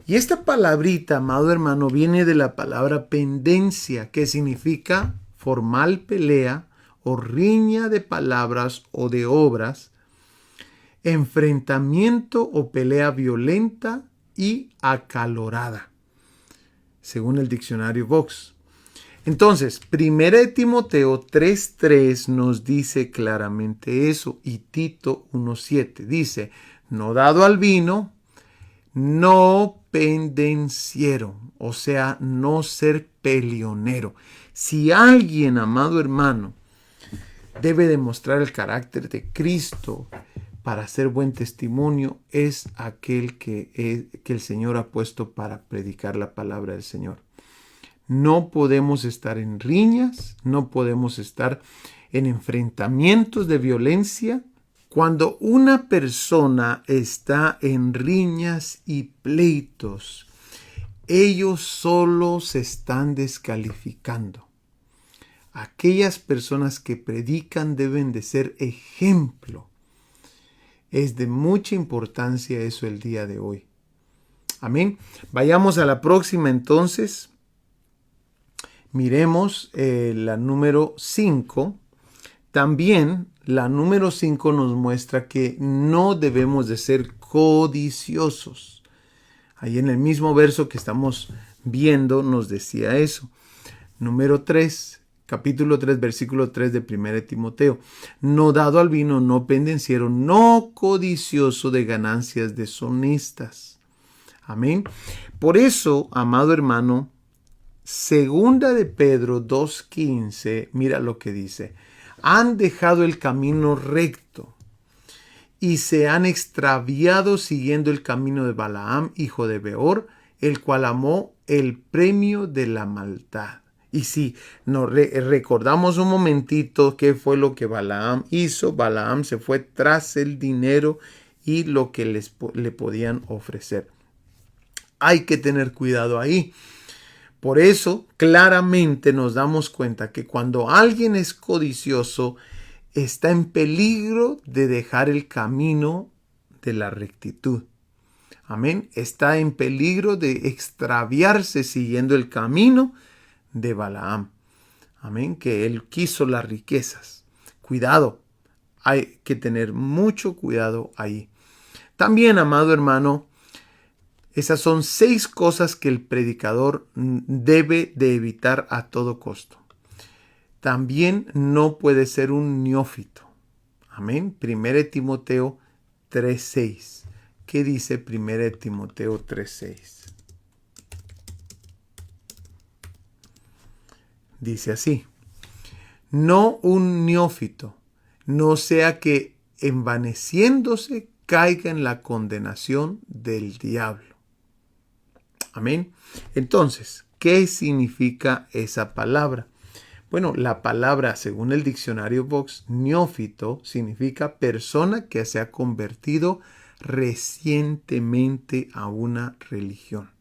Y esta palabrita, amado hermano, viene de la palabra pendencia, que significa formal pelea o riña de palabras o de obras, enfrentamiento o pelea violenta y acalorada, según el diccionario Vox. Entonces, 1 Timoteo 3:3 nos dice claramente eso, y Tito 1:7 dice, no dado al vino, no pendenciero, o sea, no ser peleonero. Si alguien, amado hermano, debe demostrar el carácter de Cristo para hacer buen testimonio, es aquel que el Señor ha puesto para predicar la palabra del Señor. No podemos estar en riñas, no podemos estar en enfrentamientos de violencia. Cuando una persona está en riñas y pleitos, ellos solo se están descalificando. Aquellas personas que predican deben de ser ejemplo. Es de mucha importancia eso el día de hoy. Amén. Vayamos a la próxima entonces. Miremos la número 5. También la número 5 nos muestra que no debemos de ser codiciosos. Ahí en el mismo verso que estamos viendo nos decía eso. Número 3, capítulo 3, versículo 3 de 1 Timoteo. No dado al vino, no pendenciero, no codicioso de ganancias deshonestas. Amén. Por eso, amado hermano, segunda de Pedro 2:15, mira lo que dice. Han dejado el camino recto y se han extraviado siguiendo el camino de Balaam, hijo de Beor, el cual amó el premio de la maldad. Y si nos recordamos un momentito qué fue lo que Balaam hizo, Balaam se fue tras el dinero y lo que le podían ofrecer. Hay que tener cuidado ahí. Por eso, claramente nos damos cuenta que cuando alguien es codicioso, está en peligro de dejar el camino de la rectitud. Amén. Está en peligro de extraviarse siguiendo el camino de Balaam. Amén. Que él quiso las riquezas. Cuidado. Hay que tener mucho cuidado ahí. También, amado hermano, esas son 6 cosas que el predicador debe de evitar a todo costo. También no puede ser un neófito. Amén. 1 Timoteo 3:6. ¿Qué dice 1 Timoteo 3:6? Dice así. No un neófito, no sea que envaneciéndose caiga en la condenación del diablo. Amén. Entonces, ¿qué significa esa palabra? Bueno, la palabra, según el diccionario Vox, neófito significa persona que se ha convertido recientemente a una religión.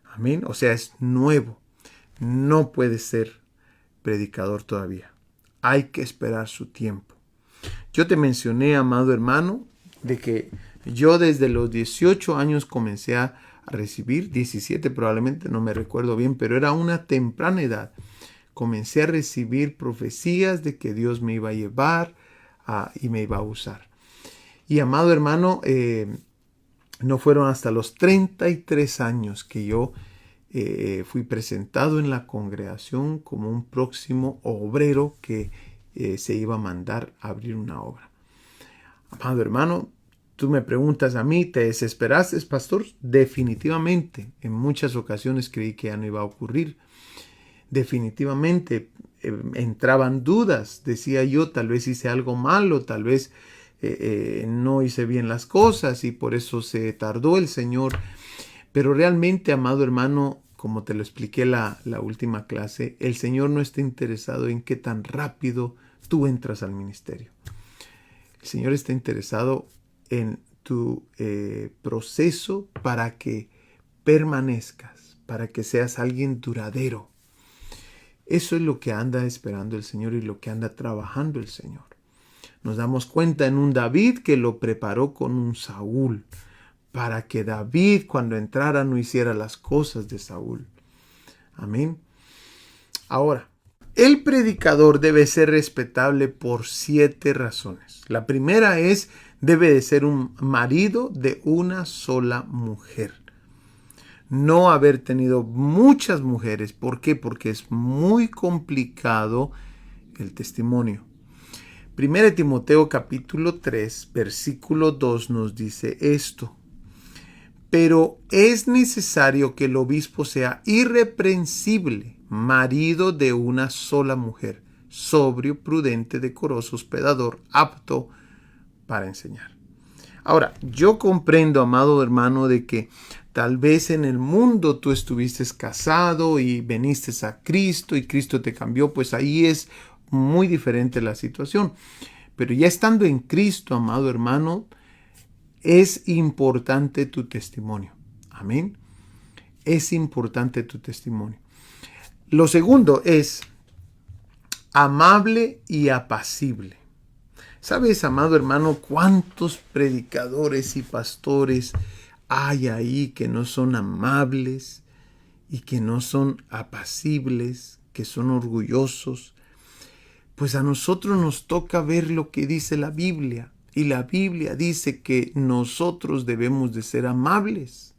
Amén. O sea, es nuevo. No puede ser predicador todavía. Hay que esperar su tiempo. Yo te mencioné, amado hermano, de que yo desde los 18 años comencé a recibir, 17 probablemente, no me recuerdo bien, pero era una temprana edad. comencé a recibir profecías de que Dios me iba a llevar y me iba a usar. Y amado hermano, no fueron hasta los 33 años que yo fui presentado en la congregación como un próximo obrero que se iba a mandar a abrir una obra. Amado hermano, tú me preguntas a mí, ¿te desesperaste, pastor? Definitivamente, en muchas ocasiones creí que ya no iba a ocurrir. Definitivamente entraban dudas, decía yo, tal vez hice algo malo, tal vez no hice bien las cosas y por eso se tardó el Señor. Pero realmente, amado hermano, como te lo expliqué la última clase, el Señor no está interesado en qué tan rápido tú entras al ministerio. El Señor está interesado en tu proceso para que permanezcas, para que seas alguien duradero. Eso es lo que anda esperando el Señor y lo que anda trabajando el Señor. Nos damos cuenta en un David que lo preparó con un Saúl, para que David cuando entrara no hiciera las cosas de Saúl. Amén. Ahora, el predicador debe ser respetable por 7 razones. La primera es, debe de ser un marido de una sola mujer. No haber tenido muchas mujeres. ¿Por qué? Porque es muy complicado el testimonio. 1 Timoteo capítulo 3, versículo 2 nos dice esto. Pero es necesario que el obispo sea irreprensible, marido de una sola mujer, sobrio, prudente, decoroso, hospedador, apto para enseñar. Ahora, yo comprendo, amado hermano, de que tal vez en el mundo tú estuviste casado y viniste a Cristo y Cristo te cambió, pues ahí es muy diferente la situación. Pero ya estando en Cristo, amado hermano, es importante tu testimonio. Amén. Es importante tu testimonio. Lo segundo es amable y apacible. ¿Sabes, amado hermano, cuántos predicadores y pastores hay ahí que no son amables y que no son apacibles, que son orgullosos? Pues a nosotros nos toca ver lo que dice la Biblia. Y la Biblia dice que nosotros debemos de ser amables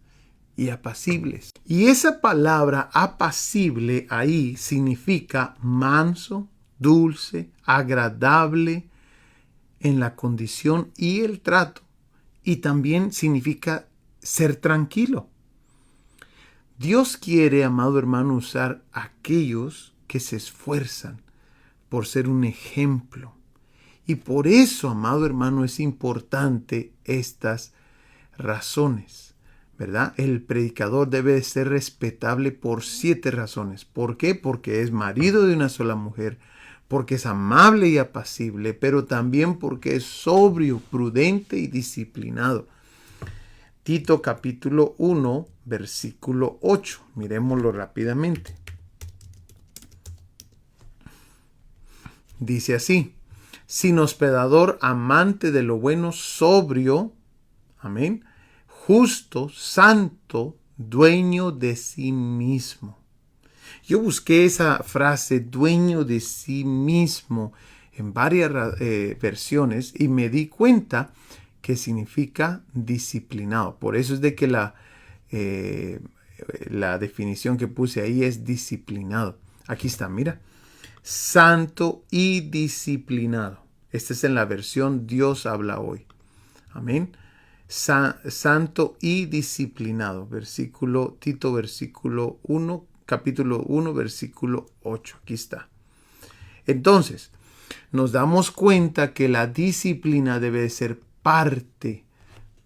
y apacibles. Y esa palabra apacible ahí significa manso, dulce, agradable en la condición y el trato. Y también significa ser tranquilo. Dios quiere, amado hermano, usar a aquellos que se esfuerzan por ser un ejemplo. Y por eso, amado hermano, es importante estas razones, ¿verdad? El predicador debe ser respetable por 7 razones. ¿Por qué? Porque es marido de una sola mujer, porque es amable y apacible, pero también porque es sobrio, prudente y disciplinado. Tito capítulo 1, versículo 8. Miremoslo rápidamente. Dice así: sin hospedador, amante de lo bueno, sobrio, amén, justo, santo, dueño de sí mismo. Yo busqué esa frase, dueño de sí mismo, en varias versiones y me di cuenta que significa disciplinado. Por eso es de que la definición que puse ahí es disciplinado. Aquí está, mira. Santo y disciplinado. Esta es en la versión Dios habla hoy. Amén. Santo y disciplinado. Tito versículo 1, capítulo 1, versículo 8. Aquí está. Entonces, nos damos cuenta que la disciplina debe ser parte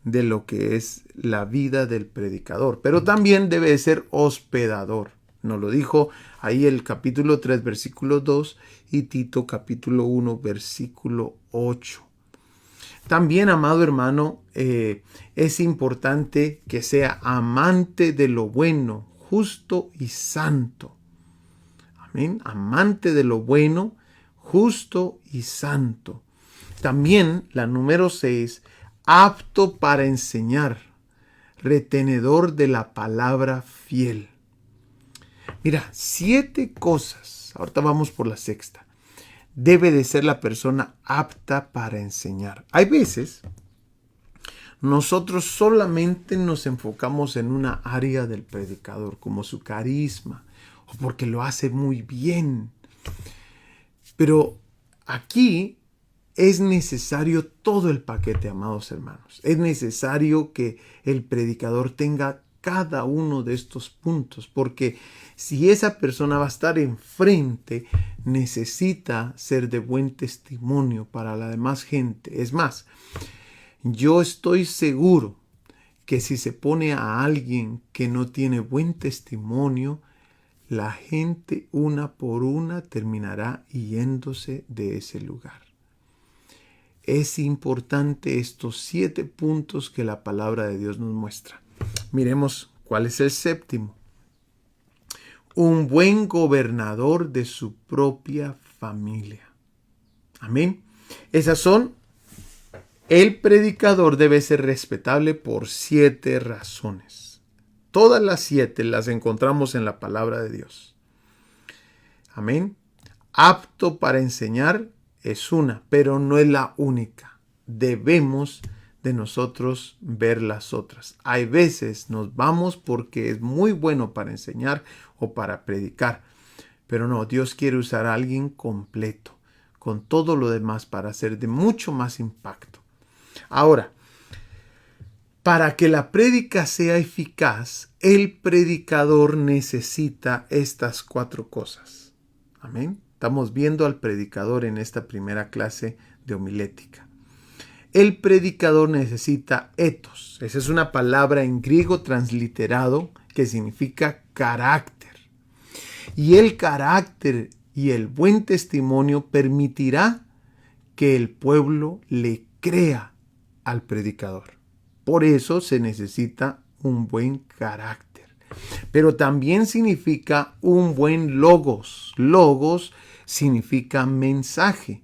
de lo que es la vida del predicador, pero también debe ser hospedador. Nos lo dijo ahí el capítulo 3, versículo 2 y Tito capítulo 1, versículo 8. También, amado hermano, es importante que sea amante de lo bueno, justo y santo. Amén. Amante de lo bueno, justo y santo. También la número 6, apto para enseñar, retenedor de la palabra fiel. Mira, 7 cosas. Ahorita vamos por la sexta. Debe de ser la persona apta para enseñar. Hay veces nosotros solamente nos enfocamos en una área del predicador, como su carisma, o porque lo hace muy bien. Pero aquí es necesario todo el paquete, amados hermanos. Es necesario que el predicador tenga cada uno de estos puntos, porque si esa persona va a estar enfrente, necesita ser de buen testimonio para la demás gente. Es más, yo estoy seguro que si se pone a alguien que no tiene buen testimonio, la gente una por una terminará yéndose de ese lugar. Es importante estos 7 puntos que la palabra de Dios nos muestra. Miremos cuál es el séptimo. Un buen gobernador de su propia familia. Amén. Esas son, el predicador debe ser respetable por 7 razones. Todas las 7 las encontramos en la palabra de Dios. Amén. Apto para enseñar es una, pero no es la única. Debemos de nosotros ver las otras. Hay veces nos vamos porque es muy bueno para enseñar o para predicar, pero no, Dios quiere usar a alguien completo, con todo lo demás para hacer de mucho más impacto. Ahora, para que la prédica sea eficaz, el predicador necesita estas 4 cosas. Amén. Estamos viendo al predicador en esta primera clase de homilética. El predicador necesita ethos. Esa es una palabra en griego transliterado que significa carácter. Y el carácter y el buen testimonio permitirá que el pueblo le crea al predicador. Por eso se necesita un buen carácter. Pero también significa un buen logos. Logos significa mensaje.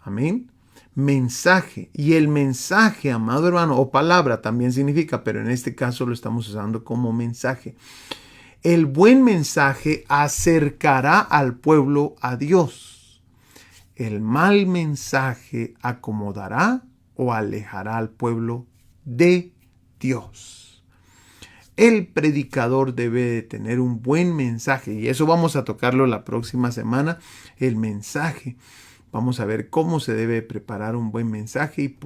Amén. Mensaje. Y el mensaje, amado hermano, o palabra también significa, pero en este caso lo estamos usando como mensaje. El buen mensaje acercará al pueblo a Dios. El mal mensaje acomodará o alejará al pueblo de Dios. El predicador debe de tener un buen mensaje, y eso vamos a tocarlo la próxima semana, el mensaje. Vamos a ver cómo se debe preparar un buen mensaje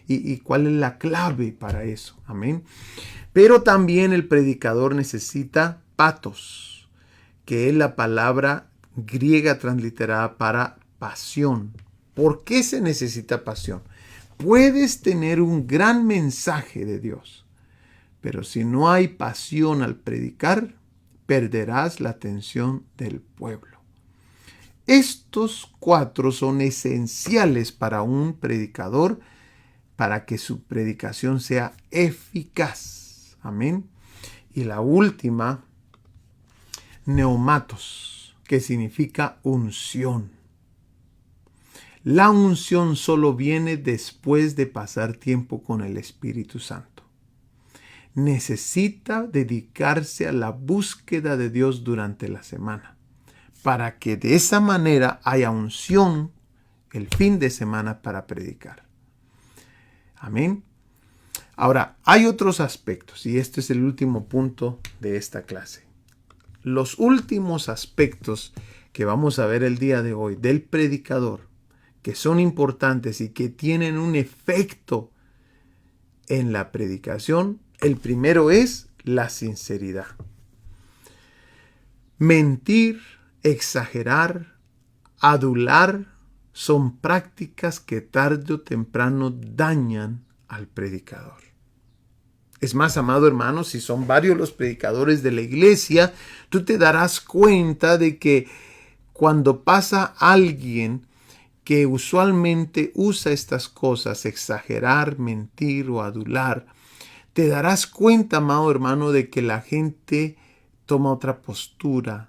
y cuál es la clave para eso. Amén. Pero también el predicador necesita patos, que es la palabra griega transliterada para pasión. ¿Por qué se necesita pasión? Puedes tener un gran mensaje de Dios, pero si no hay pasión al predicar, perderás la atención del pueblo. Estos 4 son esenciales para un predicador para que su predicación sea eficaz. Amén. Y la última, neumatos, que significa unción. La unción solo viene después de pasar tiempo con el Espíritu Santo. Necesita dedicarse a la búsqueda de Dios durante la semana, para que de esa manera haya unción el fin de semana para predicar. Amén. Ahora, hay otros aspectos, y este es el último punto de esta clase. Los últimos aspectos que vamos a ver el día de hoy del predicador, que son importantes y que tienen un efecto en la predicación, el primero es la sinceridad. Mentir, exagerar, adular son prácticas que tarde o temprano dañan al predicador. Es más, amado hermano, si son varios los predicadores de la iglesia, tú te darás cuenta de que cuando pasa alguien que usualmente usa estas cosas, exagerar, mentir o adular, te darás cuenta, amado hermano, de que la gente toma otra postura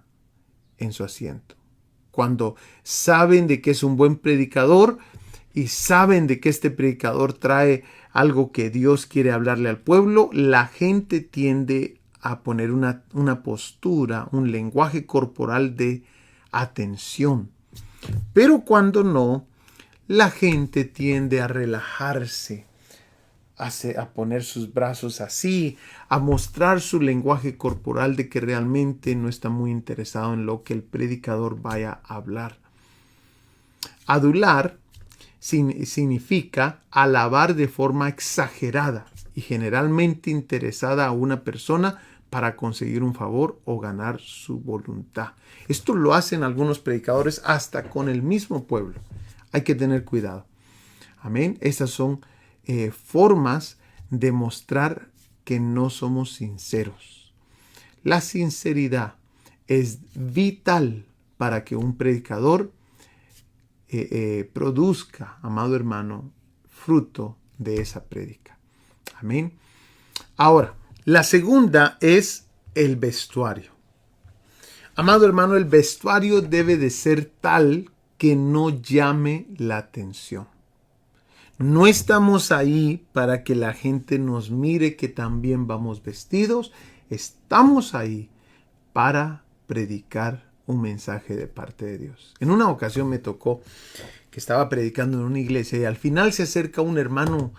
en su asiento. Cuando saben de que es un buen predicador y saben de que este predicador trae algo que Dios quiere hablarle al pueblo, la gente tiende a poner una postura, un lenguaje corporal de atención. Pero cuando no, la gente tiende a relajarse, a poner sus brazos así, a mostrar su lenguaje corporal de que realmente no está muy interesado en lo que el predicador vaya a hablar. Adular significa alabar de forma exagerada y generalmente interesada a una persona para conseguir un favor o ganar su voluntad. Esto lo hacen algunos predicadores hasta con el mismo pueblo. Hay que tener cuidado. Amén. Estas son formas de mostrar que no somos sinceros. La sinceridad es vital para que un predicador produzca, amado hermano, fruto de esa prédica. Amén. Ahora, la segunda es el vestuario. Amado hermano, el vestuario debe de ser tal que no llame la atención. No estamos ahí para que la gente nos mire que también vamos vestidos. Estamos ahí para predicar un mensaje de parte de Dios. En una ocasión me tocó que estaba predicando en una iglesia y al final se acerca un hermano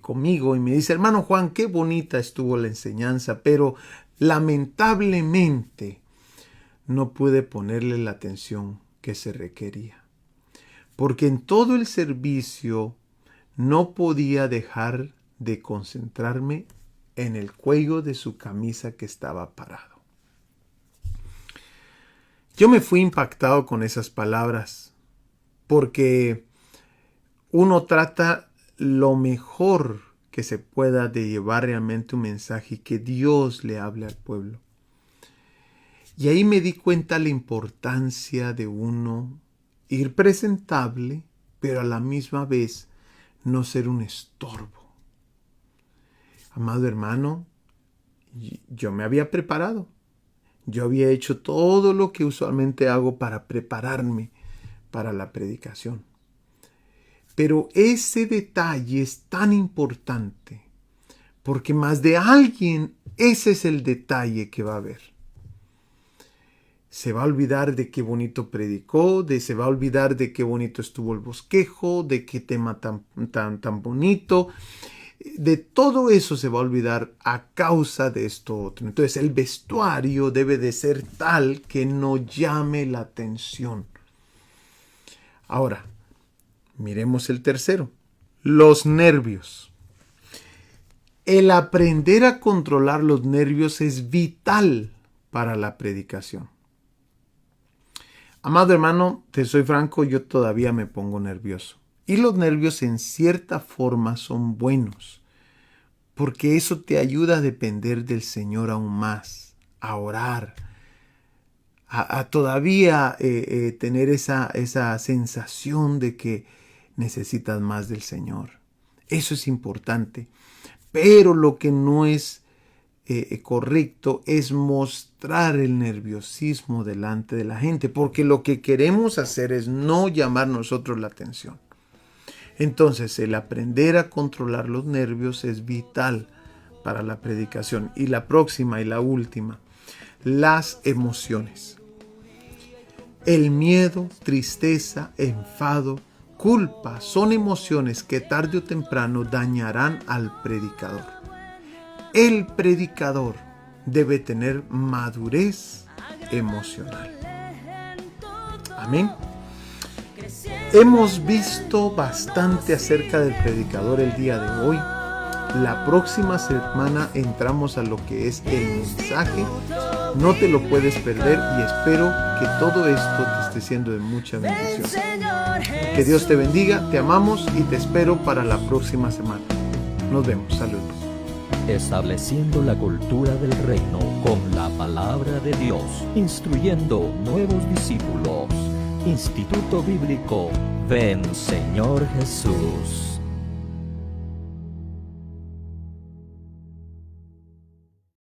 conmigo y me dice: hermano Juan, qué bonita estuvo la enseñanza, pero lamentablemente no pude ponerle la atención que se requería, porque en todo el servicio no podía dejar de concentrarme en el cuello de su camisa que estaba parado. Yo me fui impactado con esas palabras, porque uno trata lo mejor que se pueda de llevar realmente un mensaje y que Dios le hable al pueblo. Y ahí me di cuenta la importancia de uno ir presentable, pero a la misma vez no ser un estorbo. Amado hermano, yo me había preparado. Yo había hecho todo lo que usualmente hago para prepararme para la predicación. Pero ese detalle es tan importante, porque más de alguien ese es el detalle que va a ver. Se va a olvidar de qué bonito predicó, se va a olvidar de qué bonito estuvo el bosquejo, de qué tema tan bonito. De todo eso se va a olvidar a causa de esto otro. Entonces el vestuario debe de ser tal que no llame la atención. Ahora, miremos el tercero. Los nervios. El aprender a controlar los nervios es vital para la predicación. Amado hermano, te soy franco, yo todavía me pongo nervioso. Y los nervios en cierta forma son buenos, porque eso te ayuda a depender del Señor aún más, a orar, a todavía tener esa sensación de que necesitas más del Señor. Eso es importante. Pero lo que no es correcto es mostrar el nerviosismo delante de la gente, porque lo que queremos hacer es no llamar nosotros la atención. Entonces, el aprender a controlar los nervios es vital para la predicación. Y la próxima y la última, las emociones. El miedo, tristeza, enfado, culpa son emociones que tarde o temprano dañarán al predicador. El predicador debe tener madurez emocional. Amén. Hemos visto bastante acerca del predicador el día de hoy. La próxima semana entramos a lo que es el mensaje. No te lo puedes perder y espero que todo esto te esté siendo de mucha bendición. Que Dios te bendiga, te amamos y te espero para la próxima semana. Nos vemos, saludos. Estableciendo la cultura del reino con la palabra de Dios, instruyendo nuevos discípulos. Instituto Bíblico Ven Señor Jesús.